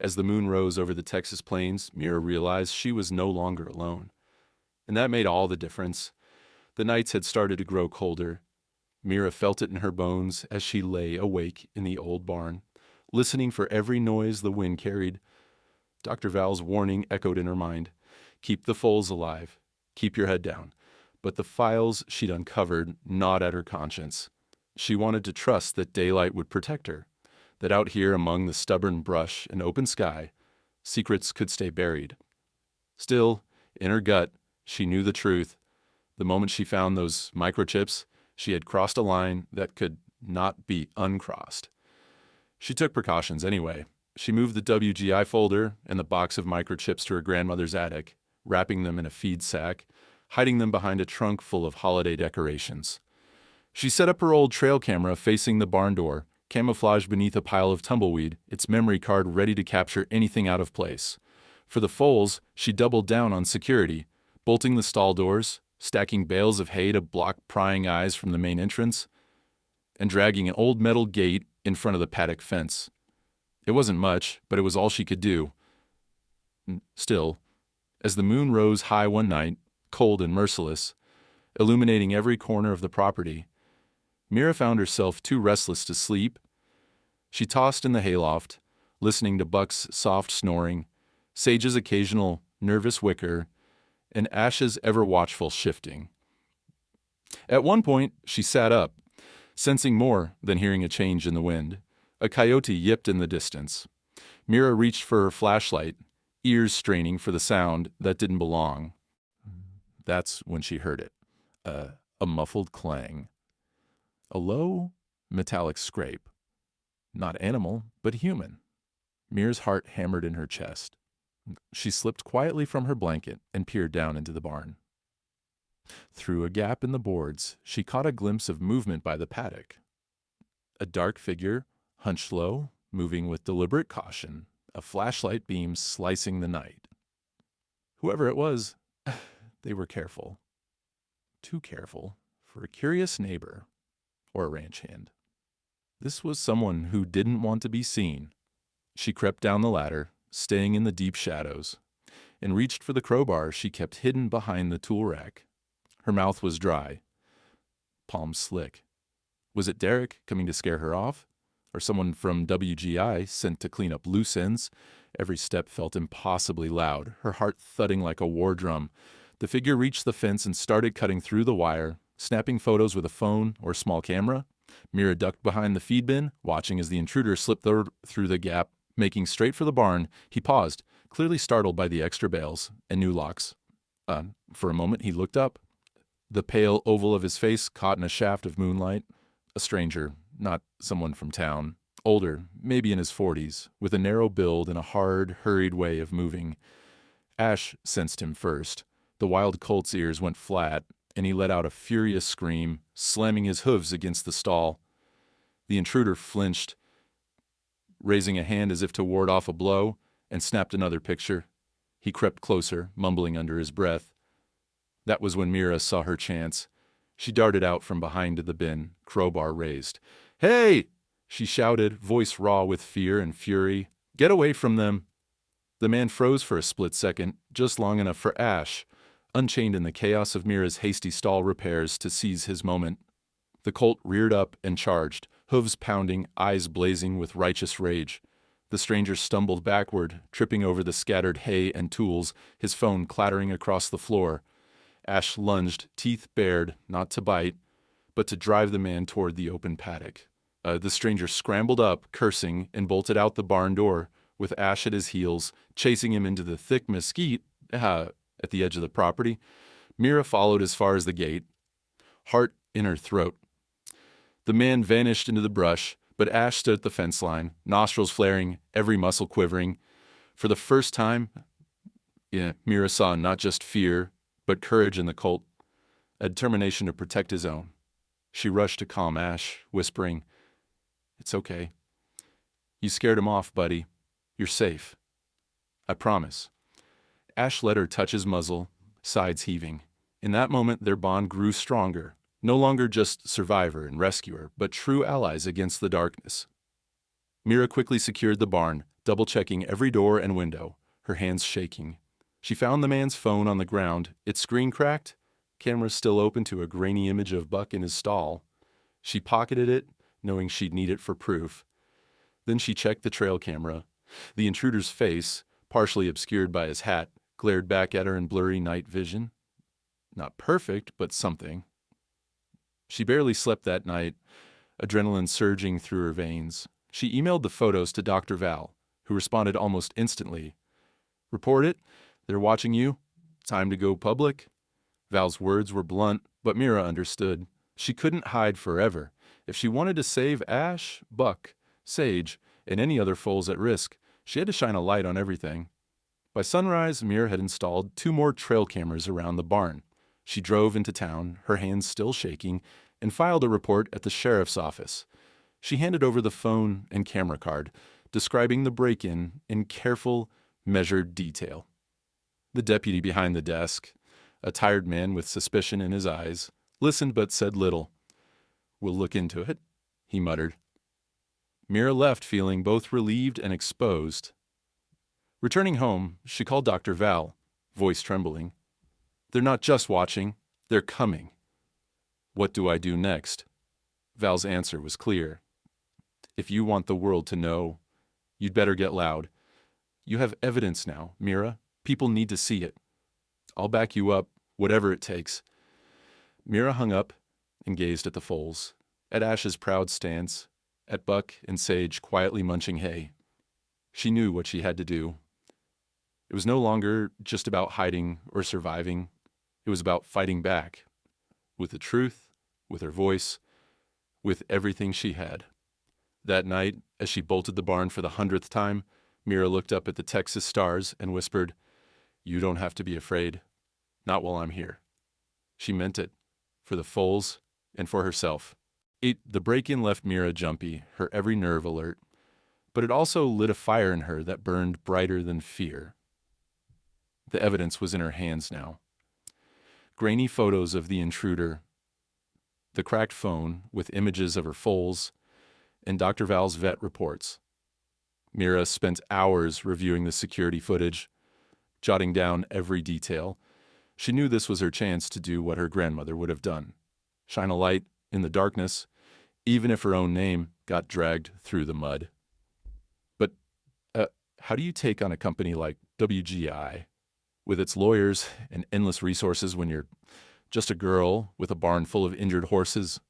As the moon rose over the Texas plains, Mira realized she was no longer alone. And that made all the difference. The nights had started to grow colder. Mira felt it in her bones as she lay awake in the old barn, listening for every noise the wind carried. Dr. Val's warning echoed in her mind. Keep the foals alive. Keep your head down. But the files she'd uncovered gnawed at her conscience. She wanted to trust that daylight would protect her, that out here among the stubborn brush and open sky, secrets could stay buried. Still, in her gut, she knew the truth. The moment she found those microchips, she had crossed a line that could not be uncrossed. She took precautions anyway. She moved the WGI folder and the box of microchips to her grandmother's attic, wrapping them in a feed sack, hiding them behind a trunk full of holiday decorations. She set up her old trail camera facing the barn door, camouflaged beneath a pile of tumbleweed, its memory card ready to capture anything out of place. For the foals, she doubled down on security, bolting the stall doors, stacking bales of hay to block prying eyes from the main entrance, and dragging an old metal gate in front of the paddock fence. It wasn't much, but it was all she could do. Still, as the moon rose high one night, cold and merciless, illuminating every corner of the property, Mira found herself too restless to sleep. She tossed in the hayloft, listening to Buck's soft snoring, Sage's occasional nervous whicker, and Ash's ever-watchful shifting. At one point, she sat up, sensing more than hearing a change in the wind. A coyote yipped in the distance. Mira reached for her flashlight, ears straining for the sound that didn't belong. That's when she heard it. A muffled clang. A low, metallic scrape. Not animal, but human. Mira's heart hammered in her chest. She slipped quietly from her blanket and peered down into the barn. Through a gap in the boards, she caught a glimpse of movement by the paddock. A dark figure, hunched low, moving with deliberate caution, a flashlight beam slicing the night. Whoever it was, they were careful. Too careful for a curious neighbor or a ranch hand. This was someone who didn't want to be seen. She crept down the ladder, staying in the deep shadows, and reached for the crowbar she kept hidden behind the tool rack. Her mouth was dry, palms slick. Was it Derek coming to scare her off? Or someone from WGI sent to clean up loose ends? Every step felt impossibly loud, her heart thudding like a war drum. The figure reached the fence and started cutting through the wire, snapping photos with a phone or small camera. Mira ducked behind the feed bin, watching as the intruder slipped through the gap. Making straight for the barn, he paused, clearly startled by the extra bales and new locks. For a moment, he looked up. The pale oval of his face caught in a shaft of moonlight. A stranger, not someone from town. Older, maybe in his 40s, with a narrow build and a hard, hurried way of moving. Ash sensed him first. The wild colt's ears went flat, and he let out a furious scream, slamming his hooves against the stall. The intruder flinched, raising a hand as if to ward off a blow, and snapped another picture. He crept closer, mumbling under his breath. That was when Mira saw her chance. She darted out from behind the bin, crowbar raised. "Hey!" she shouted, voice raw with fear and fury. "Get away from them!" The man froze for a split second, just long enough for Ash, unchained in the chaos of Mira's hasty stall repairs, to seize his moment. The colt reared up and charged, hooves pounding, eyes blazing with righteous rage. The stranger stumbled backward, tripping over the scattered hay and tools, his phone clattering across the floor. Ash lunged, teeth bared, not to bite, but to drive the man toward the open paddock. The stranger scrambled up, cursing, and bolted out the barn door, with Ash at his heels, chasing him into the thick mesquite at the edge of the property. Mira followed as far as the gate, heart in her throat. The man vanished into the brush, but Ash stood at the fence line, nostrils flaring, every muscle quivering. For the first time, Mira saw not just fear, but courage in the colt, a determination to protect his own. She rushed to calm Ash, whispering, "It's okay. You scared him off, buddy. You're safe. I promise." Ash let her touch his muzzle, sides heaving. In that moment, their bond grew stronger, no longer just survivor and rescuer, but true allies against the darkness. Mira quickly secured the barn, double-checking every door and window, her hands shaking. She found the man's phone on the ground, its screen cracked, camera still open to a grainy image of Buck in his stall. She pocketed it, knowing she'd need it for proof. Then she checked the trail camera. The intruder's face, partially obscured by his hat, glared back at her in blurry night vision. Not perfect, but something. She barely slept that night, adrenaline surging through her veins. She emailed the photos to Dr. Val, who responded almost instantly. "Report it. They're watching you. Time to go public." Val's words were blunt, but Mira understood. She couldn't hide forever. If she wanted to save Ash, Buck, Sage, and any other foals at risk, she had to shine a light on everything. By sunrise, Mira had installed 2 more trail cameras around the barn. She drove into town, her hands still shaking, and filed a report at the sheriff's office. She handed over the phone and camera card, describing the break-in in careful, measured detail. The deputy behind the desk, a tired man with suspicion in his eyes, listened but said little. "We'll look into it," he muttered. Mira left feeling both relieved and exposed. Returning home, she called Dr. Val, voice trembling. "They're not just watching, they're coming." "What do I do next?" Val's answer was clear. "If you want the world to know, you'd better get loud. You have evidence now, Mira. People need to see it. I'll back you up, whatever it takes." Mira hung up and gazed at the foals, at Ash's proud stance, at Buck and Sage quietly munching hay. She knew what she had to do. It was no longer just about hiding or surviving. It was about fighting back, with the truth, with her voice, with everything she had. That night, as she bolted the barn for the 100th time, Mira looked up at the Texas stars and whispered, "You don't have to be afraid. Not while I'm here." She meant it, for the foals and for herself. The break-in left Mira jumpy, her every nerve alert, but it also lit a fire in her that burned brighter than fear. The evidence was in her hands now. Grainy photos of the intruder, the cracked phone with images of her foals, and Dr. Val's vet reports. Mira spent hours reviewing the security footage, jotting down every detail. She knew this was her chance to do what her grandmother would have done, shine a light in the darkness, even if her own name got dragged through the mud. But how do you take on a company like WGI with its lawyers and endless resources when you're just a girl with a barn full of injured horses.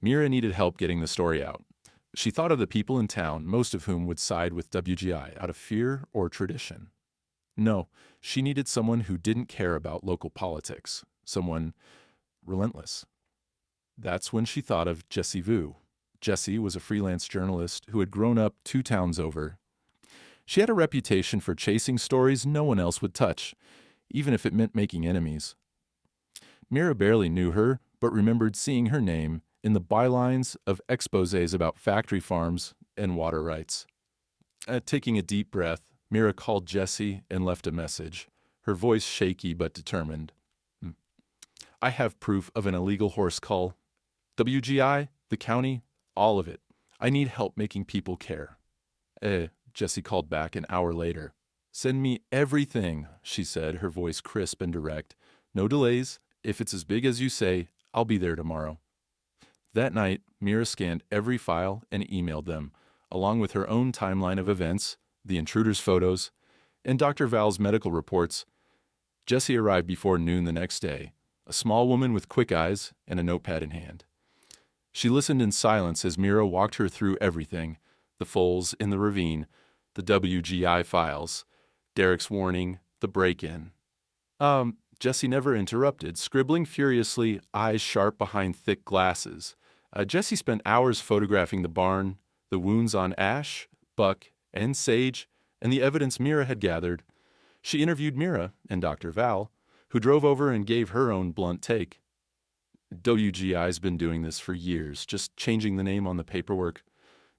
Mira needed help getting the story out. She thought of the people in town, most of whom would side with WGI out of fear or tradition. No, she needed someone who didn't care about local politics, someone relentless. That's when she thought of Jessie Vu. Jessie was a freelance journalist who had grown up 2 towns over. She had a reputation for chasing stories no one else would touch, even if it meant making enemies. Mira barely knew her, but remembered seeing her name in the bylines of exposés about factory farms and water rights. Taking a deep breath, Mira called Jessie and left a message, her voice shaky but determined. I have proof of an illegal horse cull. WGI, the county, all of it. I need help making people care. Jessie called back an hour later. Send me everything, she said, her voice crisp and direct. No delays. If it's as big as you say, I'll be there tomorrow. That night, Mira scanned every file and emailed them, along with her own timeline of events, the intruder's photos, and Dr. Val's medical reports. Jessie arrived before noon the next day, a small woman with quick eyes and a notepad in hand. She listened in silence as Mira walked her through everything, the foals in the ravine, the WGI files, Derek's warning, the break-in. Jessie never interrupted, scribbling furiously, eyes sharp behind thick glasses. Jessie spent hours photographing the barn, the wounds on Ash, Buck, and Sage, and the evidence Mira had gathered. She interviewed Mira and Dr. Val, who drove over and gave her own blunt take. WGI's been doing this for years, just changing the name on the paperwork.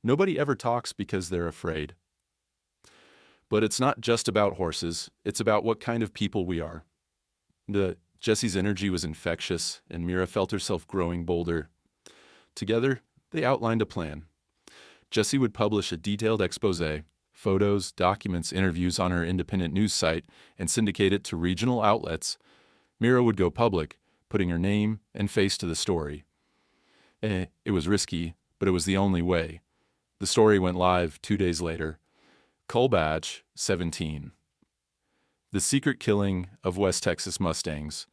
Nobody ever talks because they're afraid. But it's not just about horses, it's about what kind of people we are. Jessie's energy was infectious, and Mira felt herself growing bolder. Together, they outlined a plan. Jessie would publish a detailed exposé, photos, documents, interviews on her independent news site, and syndicate it to regional outlets. Mira would go public, putting her name and face to the story. It was risky, but it was the only way. The story went live 2 days later. Cull Badge 17. The secret killing of West Texas Mustangs,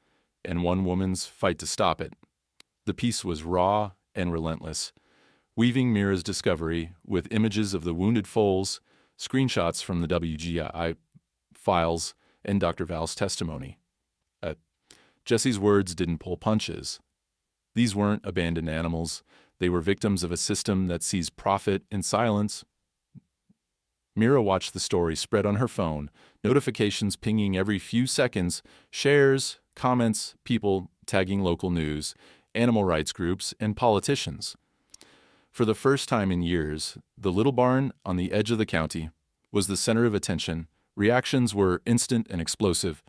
and one woman's fight to stop it. The piece was raw and relentless, weaving Mira's discovery with images of the wounded foals, screenshots from the WGI files, and Dr. Val's testimony. Jessie's words didn't pull punches. These weren't abandoned animals. They were victims of a system that sees profit in silence. Mira watched the story spread on her phone, notifications pinging every few seconds, shares, comments, people tagging local news, animal rights groups, and politicians. For the first time in years, the little barn on the edge of the county was the center of attention. Reactions were instant and explosive.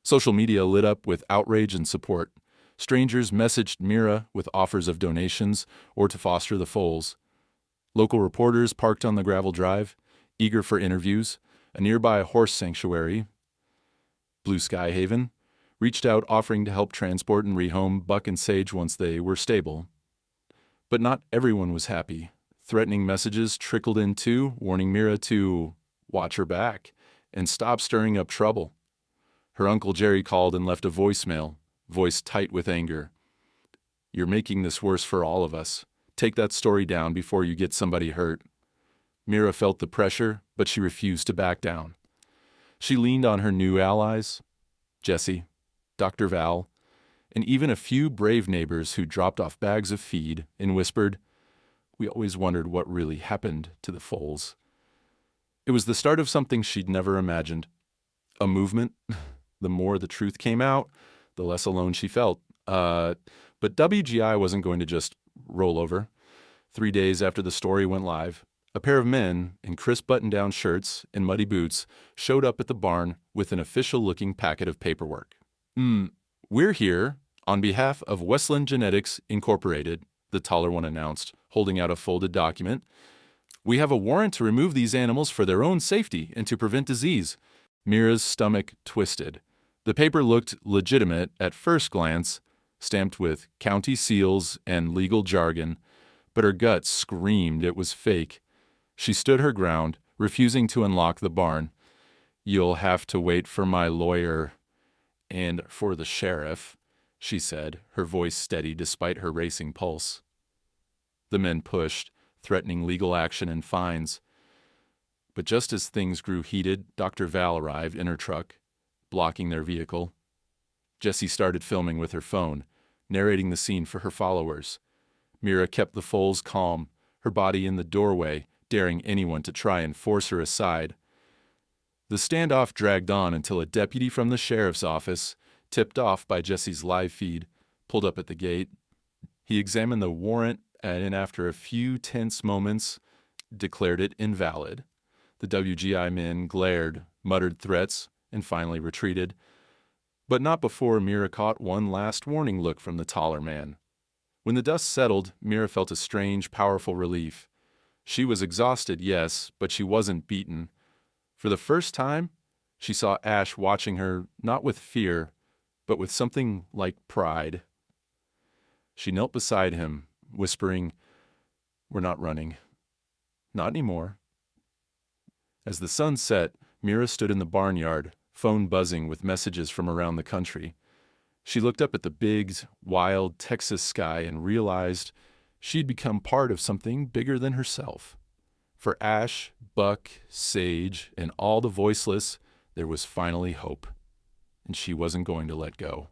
Social media lit up with outrage and support. Strangers messaged Mira with offers of donations or to foster the foals. Local reporters parked on the gravel drive, eager for interviews. A nearby horse sanctuary, Blue Sky Haven, reached out offering to help transport and rehome Buck and Sage once they were stable. But not everyone was happy. Threatening messages trickled in too, warning Mira to watch her back and stop stirring up trouble. Her Uncle Jerry called and left a voicemail, voice tight with anger. You're making this worse for all of us. Take that story down before you get somebody hurt. Mira felt the pressure, but she refused to back down. She leaned on her new allies, Jessie, Dr. Val, and even a few brave neighbors who dropped off bags of feed and whispered, "We always wondered what really happened to the foals." It was the start of something she'd never imagined. A movement. The more the truth came out, the less alone she felt. But WGI wasn't going to just roll over. 3 days after the story went live, a pair of men in crisp button-down shirts and muddy boots showed up at the barn with an official-looking packet of paperwork. We're here on behalf of Westland Genetics Incorporated, the taller one announced, holding out a folded document. We have a warrant to remove these animals for their own safety and to prevent disease. Mira's stomach twisted. The paper looked legitimate at first glance, stamped with county seals and legal jargon, but her gut screamed it was fake. She stood her ground, refusing to unlock the barn. You'll have to wait for my lawyer and for the sheriff, she said, her voice steady despite her racing pulse. The men pushed, threatening legal action and fines. But just as things grew heated, Dr. Val arrived in her truck, blocking their vehicle. Jessie started filming with her phone, narrating the scene for her followers. Mira kept the Foals calm, her body in the doorway, daring anyone to try and force her aside. The standoff dragged on until a deputy from the sheriff's office, tipped off by Jessie's live feed, pulled up at the gate. He examined the warrant and, after a few tense moments, declared it invalid. The WGI men glared, muttered threats, and finally retreated. But not before Mira caught one last warning look from the taller man. When the dust settled, Mira felt a strange, powerful relief. She was exhausted, yes, but she wasn't beaten. For the first time, she saw Ash watching her not with fear, but with something like pride. She knelt beside him, whispering, "We're not running. Not anymore." As the sun set, Mira stood in the barnyard, phone buzzing with messages from around the country. She looked up at the big, wild Texas sky and realized she'd become part of something bigger than herself. For Ash, Buck, Sage, and all the voiceless, there was finally hope, and she wasn't going to let go.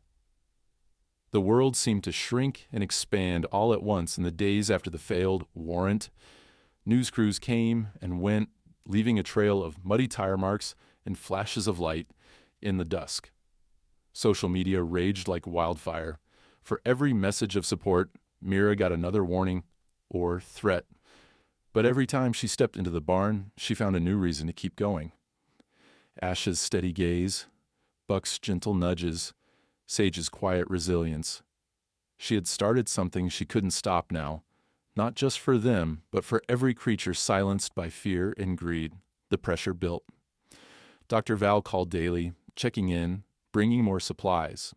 The world seemed to shrink and expand all at once in the days after the failed warrant. News crews came and went, leaving a trail of muddy tire marks and flashes of light in the dusk. Social media raged like wildfire. For every message of support, Mira got another warning or threat. But every time she stepped into the barn, she found a new reason to keep going. Ash's steady gaze, Buck's gentle nudges, Sage's quiet resilience. She had started something she couldn't stop now, not just for them, but for every creature silenced by fear and greed. The pressure built. Dr. Val called daily, checking in, bringing more supplies.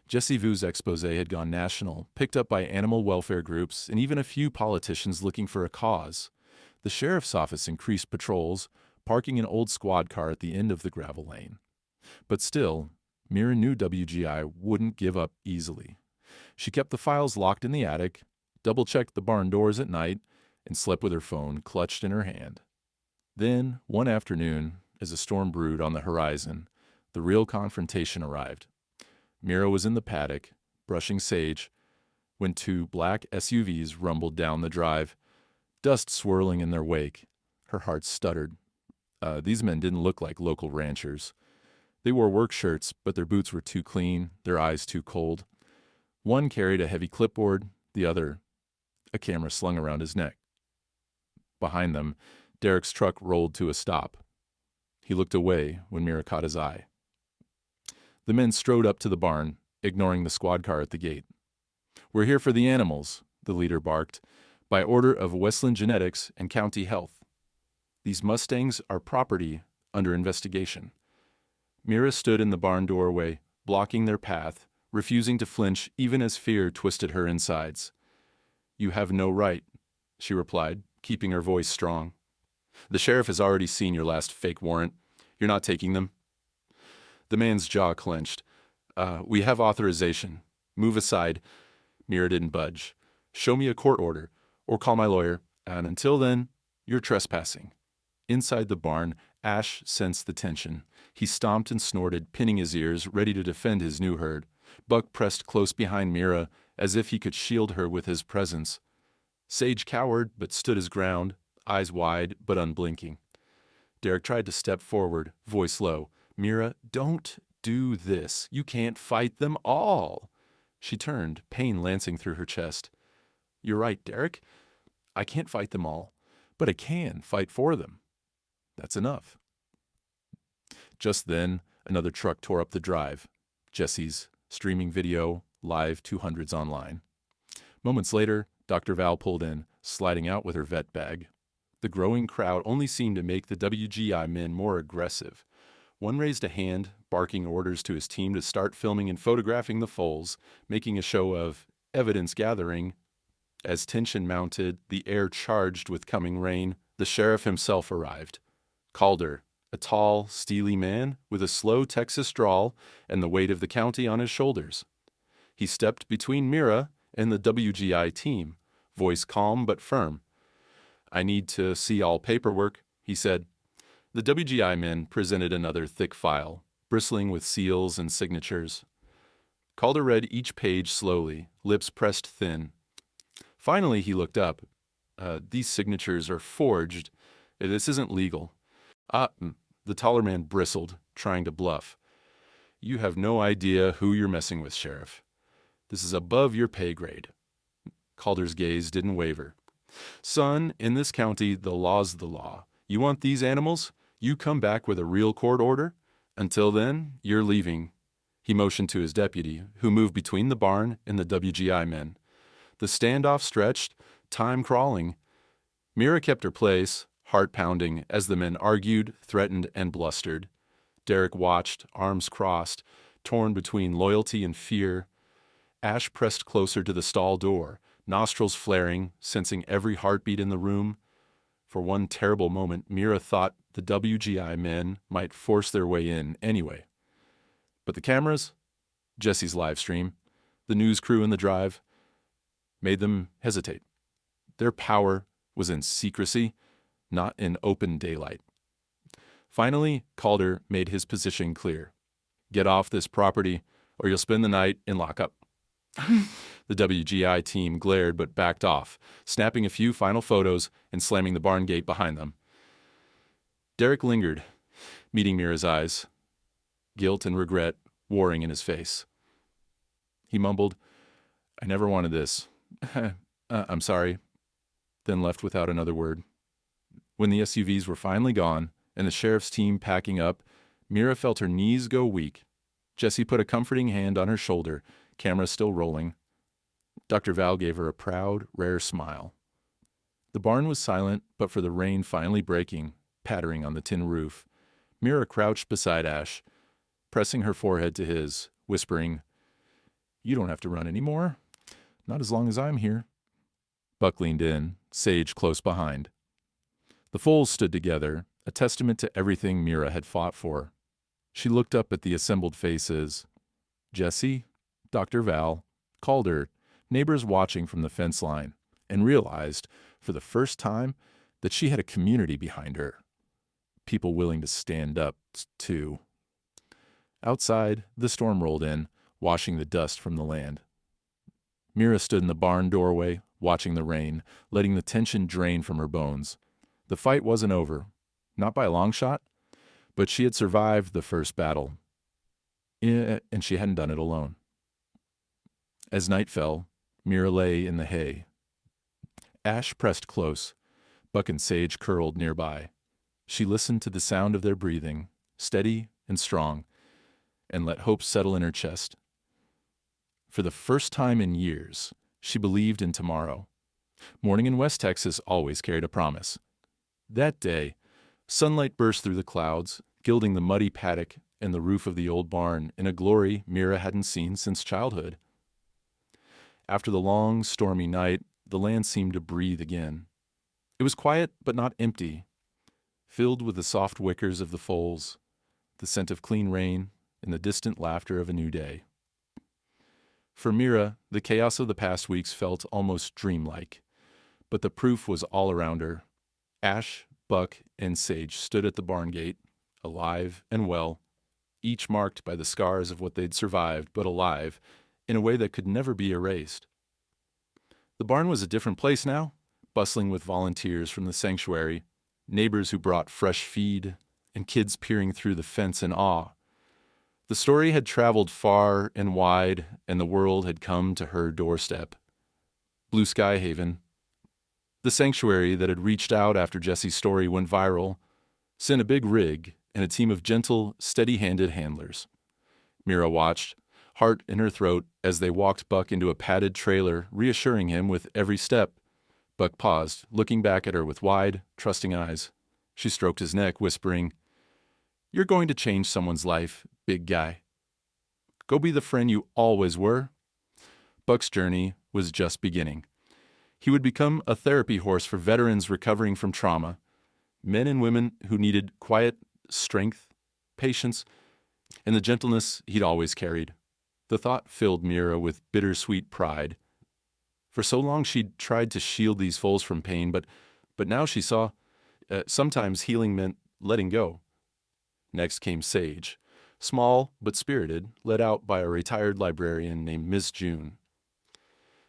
Jessie Vu's expose had gone national, picked up by animal welfare groups and even a few politicians looking for a cause. The sheriff's office increased patrols, parking an old squad car at the end of the gravel lane. But still, Mira knew WGI wouldn't give up easily. She kept the files locked in the attic, double-checked the barn doors at night, and slept with her phone clutched in her hand. Then, one afternoon, as a storm brewed on the horizon, the real confrontation arrived. Mira was in the paddock, brushing sage, when two black SUVs rumbled down the drive, dust swirling in their wake. Her heart stuttered. These men didn't look like local ranchers. They wore work shirts, but their boots were too clean, their eyes too cold. One carried a heavy clipboard, the other a camera slung around his neck. Behind them, Derek's truck rolled to a stop. He looked away when Mira caught his eye. The men strode up to the barn, ignoring the squad car at the gate. "We're here for the animals," the leader barked, "by order of Westland Genetics and County Health. These Mustangs are property under investigation." Mira stood in the barn doorway, blocking their path, refusing to flinch even as fear twisted her insides. "You have no right," she replied, keeping her voice strong. "The sheriff has already seen your last fake warrant. You're not taking them." The man's jaw clenched. We have authorization. Move aside." Mira didn't budge. "Show me a court order, or call my lawyer, and until then, you're trespassing." Inside the barn, Ash sensed the tension. He stomped and snorted, pinning his ears, ready to defend his new herd. Buck pressed close behind Mira, as if he could shield her with his presence. Sage cowered, but stood his ground, eyes wide, but unblinking. Derek tried to step forward, voice low. "Mira, don't do this. You can't fight them all." She turned, pain lancing through her chest. "You're right, Derek. I can't fight them all, but I can fight for them. That's enough." Just then, another truck tore up the drive. Jessie's, streaming video, live 200s online. Moments later, Dr. Val pulled in, sliding out with her vet bag. The growing crowd only seemed to make the WGI men more aggressive. One raised a hand, barking orders to his team to start filming and photographing the foals, making a show of evidence gathering. As tension mounted, the air charged with coming rain, the sheriff himself arrived. Calder, a tall, steely man with a slow Texas drawl and the weight of the county on his shoulders. He stepped between Mira and the WGI team, voice calm but firm. "I need to see all paperwork," he said. The WGI men presented another thick file, bristling with seals and signatures. Calder read each page slowly, lips pressed thin. Finally, he looked up. "These signatures are forged. This isn't legal." The taller man bristled, trying to bluff. "You have no idea who you're messing with, Sheriff. This is above your pay grade." Calder's gaze didn't waver. "Son, in this county, the law's the law. You want these animals? You come back with a real court order. Until then, you're leaving." He motioned to his deputy, who moved between the barn and the WGI men. The standoff stretched, time crawling. Mira kept her place, heart pounding, as the men argued, threatened, and blustered. Derek watched, arms crossed, torn between loyalty and fear. Ash pressed closer to the stall door, nostrils flaring, sensing every heartbeat in the room. For one terrible moment, Mira thought the WGI men might force their way in anyway. But the cameras, Jesse's live stream, the news crew in the drive, made them hesitate. Their power was in secrecy, not in open daylight. Finally, Calder made his position clear. "Get off this property, or you'll spend the night in lockup." The WGI team glared but backed off, snapping a few final photos and slamming the barn gate behind them. Derek lingered, meeting Mira's eyes, guilt and regret warring in his face. He mumbled, "I never wanted this. I'm sorry," then left without another word. When the SUVs were finally gone and the sheriff's team packing up, Mira felt her knees go weak. Jesse put a comforting hand on her shoulder, camera still rolling. Dr. Val gave her a proud, rare smile. The barn was silent, but for the rain finally breaking, pattering on the tin roof. Mira crouched beside Ash, pressing her forehead to his, whispering, "You don't have to run anymore. Not as long as I'm here." Buck leaned in, Sage close behind. The Foals stood together, a testament to everything Mira had fought for. She looked up at the assembled faces. Jesse, Dr. Val, Calder, neighbors watching from the fence line, and realized, for the first time, that she had a community behind her. People willing to stand up, too. Outside, the storm rolled in, washing the dust from the land. Mira stood in the barn doorway, watching the rain, letting the tension drain from her bones. The fight wasn't over, not by a long shot, but she had survived the first battle, and she hadn't done it alone. As night fell, Mira lay in the hay. Ash pressed close. Buck and Sage curled nearby. She listened to the sound of their breathing, steady and strong, and let hope settle in her chest. For the first time in years, she believed in tomorrow. Morning in West Texas always carried a promise. That day, sunlight burst through the clouds, gilding the muddy paddock and the roof of the old barn in a glory Mira hadn't seen since childhood. After the long, stormy night, the land seemed to breathe again. It was quiet but not empty, filled with the soft wickers of the foals, the scent of clean rain, and the distant laughter of a new day. For Mira, the chaos of the past weeks felt almost dreamlike, but the proof was all around her. Ash, Buck, and Sage stood at the barn gate, alive and well, each marked by the scars of what they'd survived, but alive, in a way that could never be erased. The barn was a different place now, bustling with volunteers from the sanctuary, neighbors who brought fresh feed, and kids peering through the fence in awe. The story had traveled far and wide, and the world had come to her doorstep. Blue Sky Haven, the sanctuary that had reached out after Jesse's story went viral, sent a big rig and a team of gentle, steady-handed handlers. Mira watched, heart in her throat, as they walked Buck into a padded trailer, reassuring him with every step. Buck paused, looking back at her with wide, trusting eyes. She stroked his neck, whispering, "You're going to change someone's life, big guy. Go be the friend you always were." Buck's journey was just beginning. He would become a therapy horse for veterans recovering from trauma, men and women who needed quiet, strength, patience, and the gentleness he'd always carried. The thought filled Mira with bittersweet pride. For so long she'd tried to shield these foals from pain, but now she saw sometimes healing meant letting go. Next came Sage, small but spirited, led out by a retired librarian named Miss June.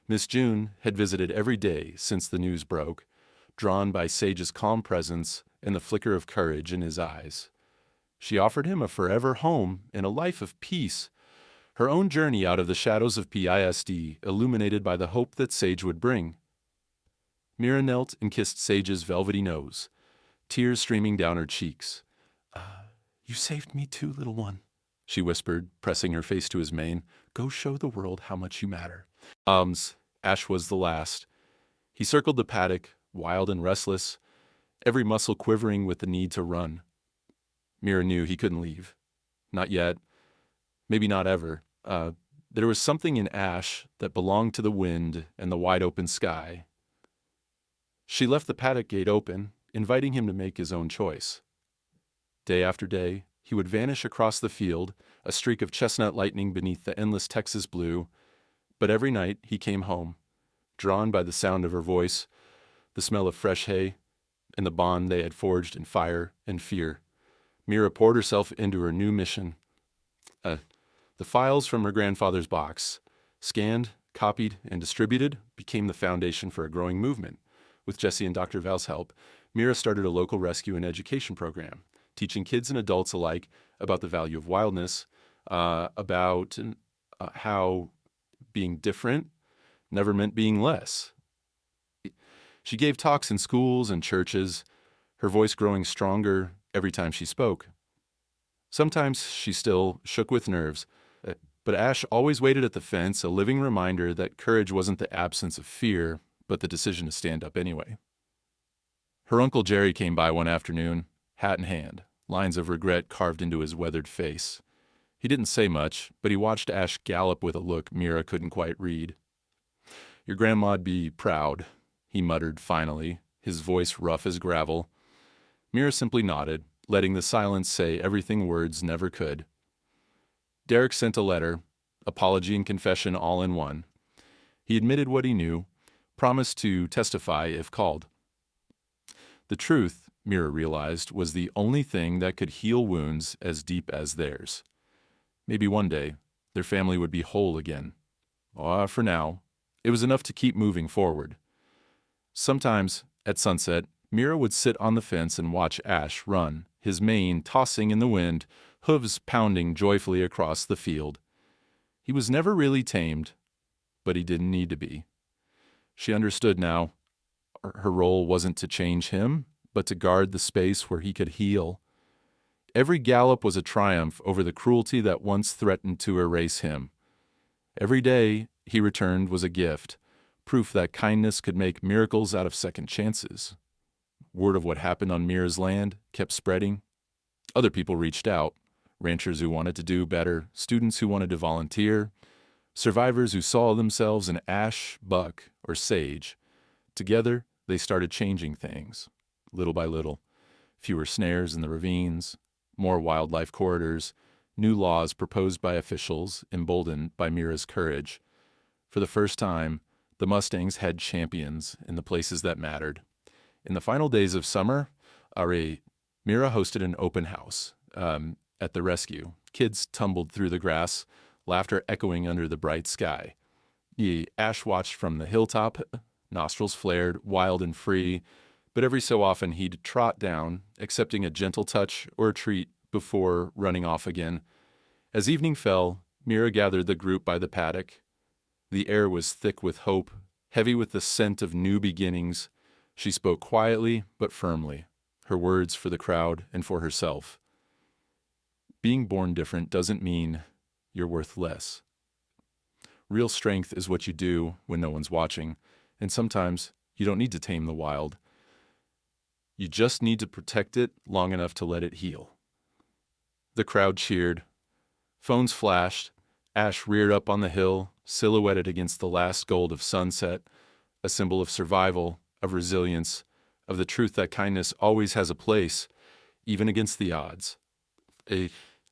Miss June had visited every day since the news broke, drawn by Sage's calm presence and the flicker of courage in his eyes. She offered him a forever home and a life of peace, her own journey out of the shadows of PISD illuminated by the hope that Sage would bring. Mira knelt and kissed Sage's velvety nose, tears streaming down her cheeks. You saved me too, little one, she whispered, pressing her face to his mane. Go show the world how much you matter. Ash was the last. He circled the paddock, wild and restless, every muscle quivering with the need to run. Mira knew he couldn't leave. Not yet. Maybe not ever. There was something in Ash that belonged to the wind and the wide-open sky. She left the paddock gate open, inviting him to make his own choice. Day after day, he would vanish across the field, a streak of chestnut lightning beneath the endless Texas blue. But every night he came home, drawn by the sound of her voice, the smell of fresh hay, and the bond they had forged in fire and fear. Mira poured herself into her new mission. The files from her grandfather's box, scanned, copied, and distributed, became the foundation for a growing movement. With Jesse and Dr. Val's help, Mira started a local rescue and education program, teaching kids and adults alike about the value of wildness, about how being different never meant being less. She gave talks in schools and churches, her voice growing stronger every time she spoke. Sometimes she still shook with nerves, but Ash always waited at the fence, a living reminder that courage wasn't the absence of fear, but the decision to stand up anyway. Her Uncle Jerry came by one afternoon, hat in hand, lines of regret carved into his weathered face. He didn't say much, but he watched Ash gallop with a look Mira couldn't quite read. Your grandma'd be proud, he muttered finally, his voice rough as gravel. Mira simply nodded, letting the silence say everything words never could. Derek sent a letter, apology and confession all in one. He admitted what he knew, promised to testify if called. The truth, Mira realized, was the only thing that could heal wounds as deep as theirs. Maybe one day, their family would be whole again. For now, it was enough to keep moving forward. Sometimes, at sunset, Mira would sit on the fence and watch Ash run, his mane tossing in the wind, hooves pounding joyfully across the field. He was never really tamed, but he didn't need to be. She understood now. Her role wasn't to change him, but to guard the space where he could heal. Every gallop was a triumph over the cruelty that once threatened to erase him. Every day he returned was a gift, proof that kindness could make miracles out of second chances. Word of what happened on Mira's land kept spreading. Other people reached out, ranchers who wanted to do better, students who wanted to volunteer, survivors who saw themselves in Ash, Buck, or Sage. Together, they started changing things, little by little. Fewer snares in the ravines, more wildlife corridors, new laws proposed by officials, emboldened by Mira's courage. For the first time, the Mustangs had champions in the places that mattered. In the final days of summer, Mira hosted an open house at the rescue. Kids tumbled through the grass, laughter echoing under the bright sky. Ash watched from the hilltop, nostrils flared, wild and free, but every so often he'd trot down, accepting a gentle touch or a treat before running off again. As evening fell, Mira gathered the group by the paddock. The air was thick with hope, heavy with the scent of new beginnings. She spoke quietly but firmly, her words for the crowd and for herself. Being born different doesn't mean you're worth less. Real strength is what you do when no one's watching, and sometimes you don't need to tame the wild. You just need to protect it long enough to let it heal. The crowd cheered. Phones flashed. Ash reared up on the hill, silhouetted against the last gold of sunset, a symbol of survival, of resilience, of the truth that kindness always has a place, even against the odds. A,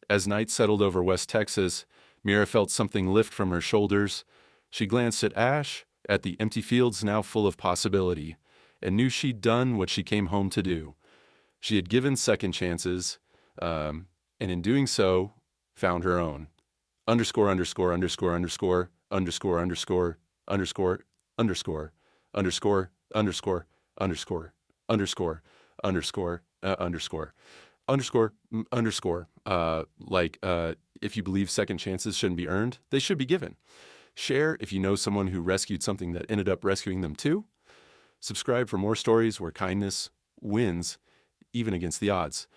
as night settled over West Texas, Mira felt something lift from her shoulders. She glanced at Ash, at the empty fields now full of possibility, and knew she'd done what she came home to do. She had given second chances, and in doing so, found her own. Underscore, underscore, underscore, underscore, underscore, underscore, underscore, underscore, underscore, underscore, underscore, underscore, underscore, underscore, underscore, underscore. If you believe second chances shouldn't be earned, they should be given. Share if you know someone who rescued something that ended up rescuing them too. Subscribe for more stories where kindness wins, even against the odds.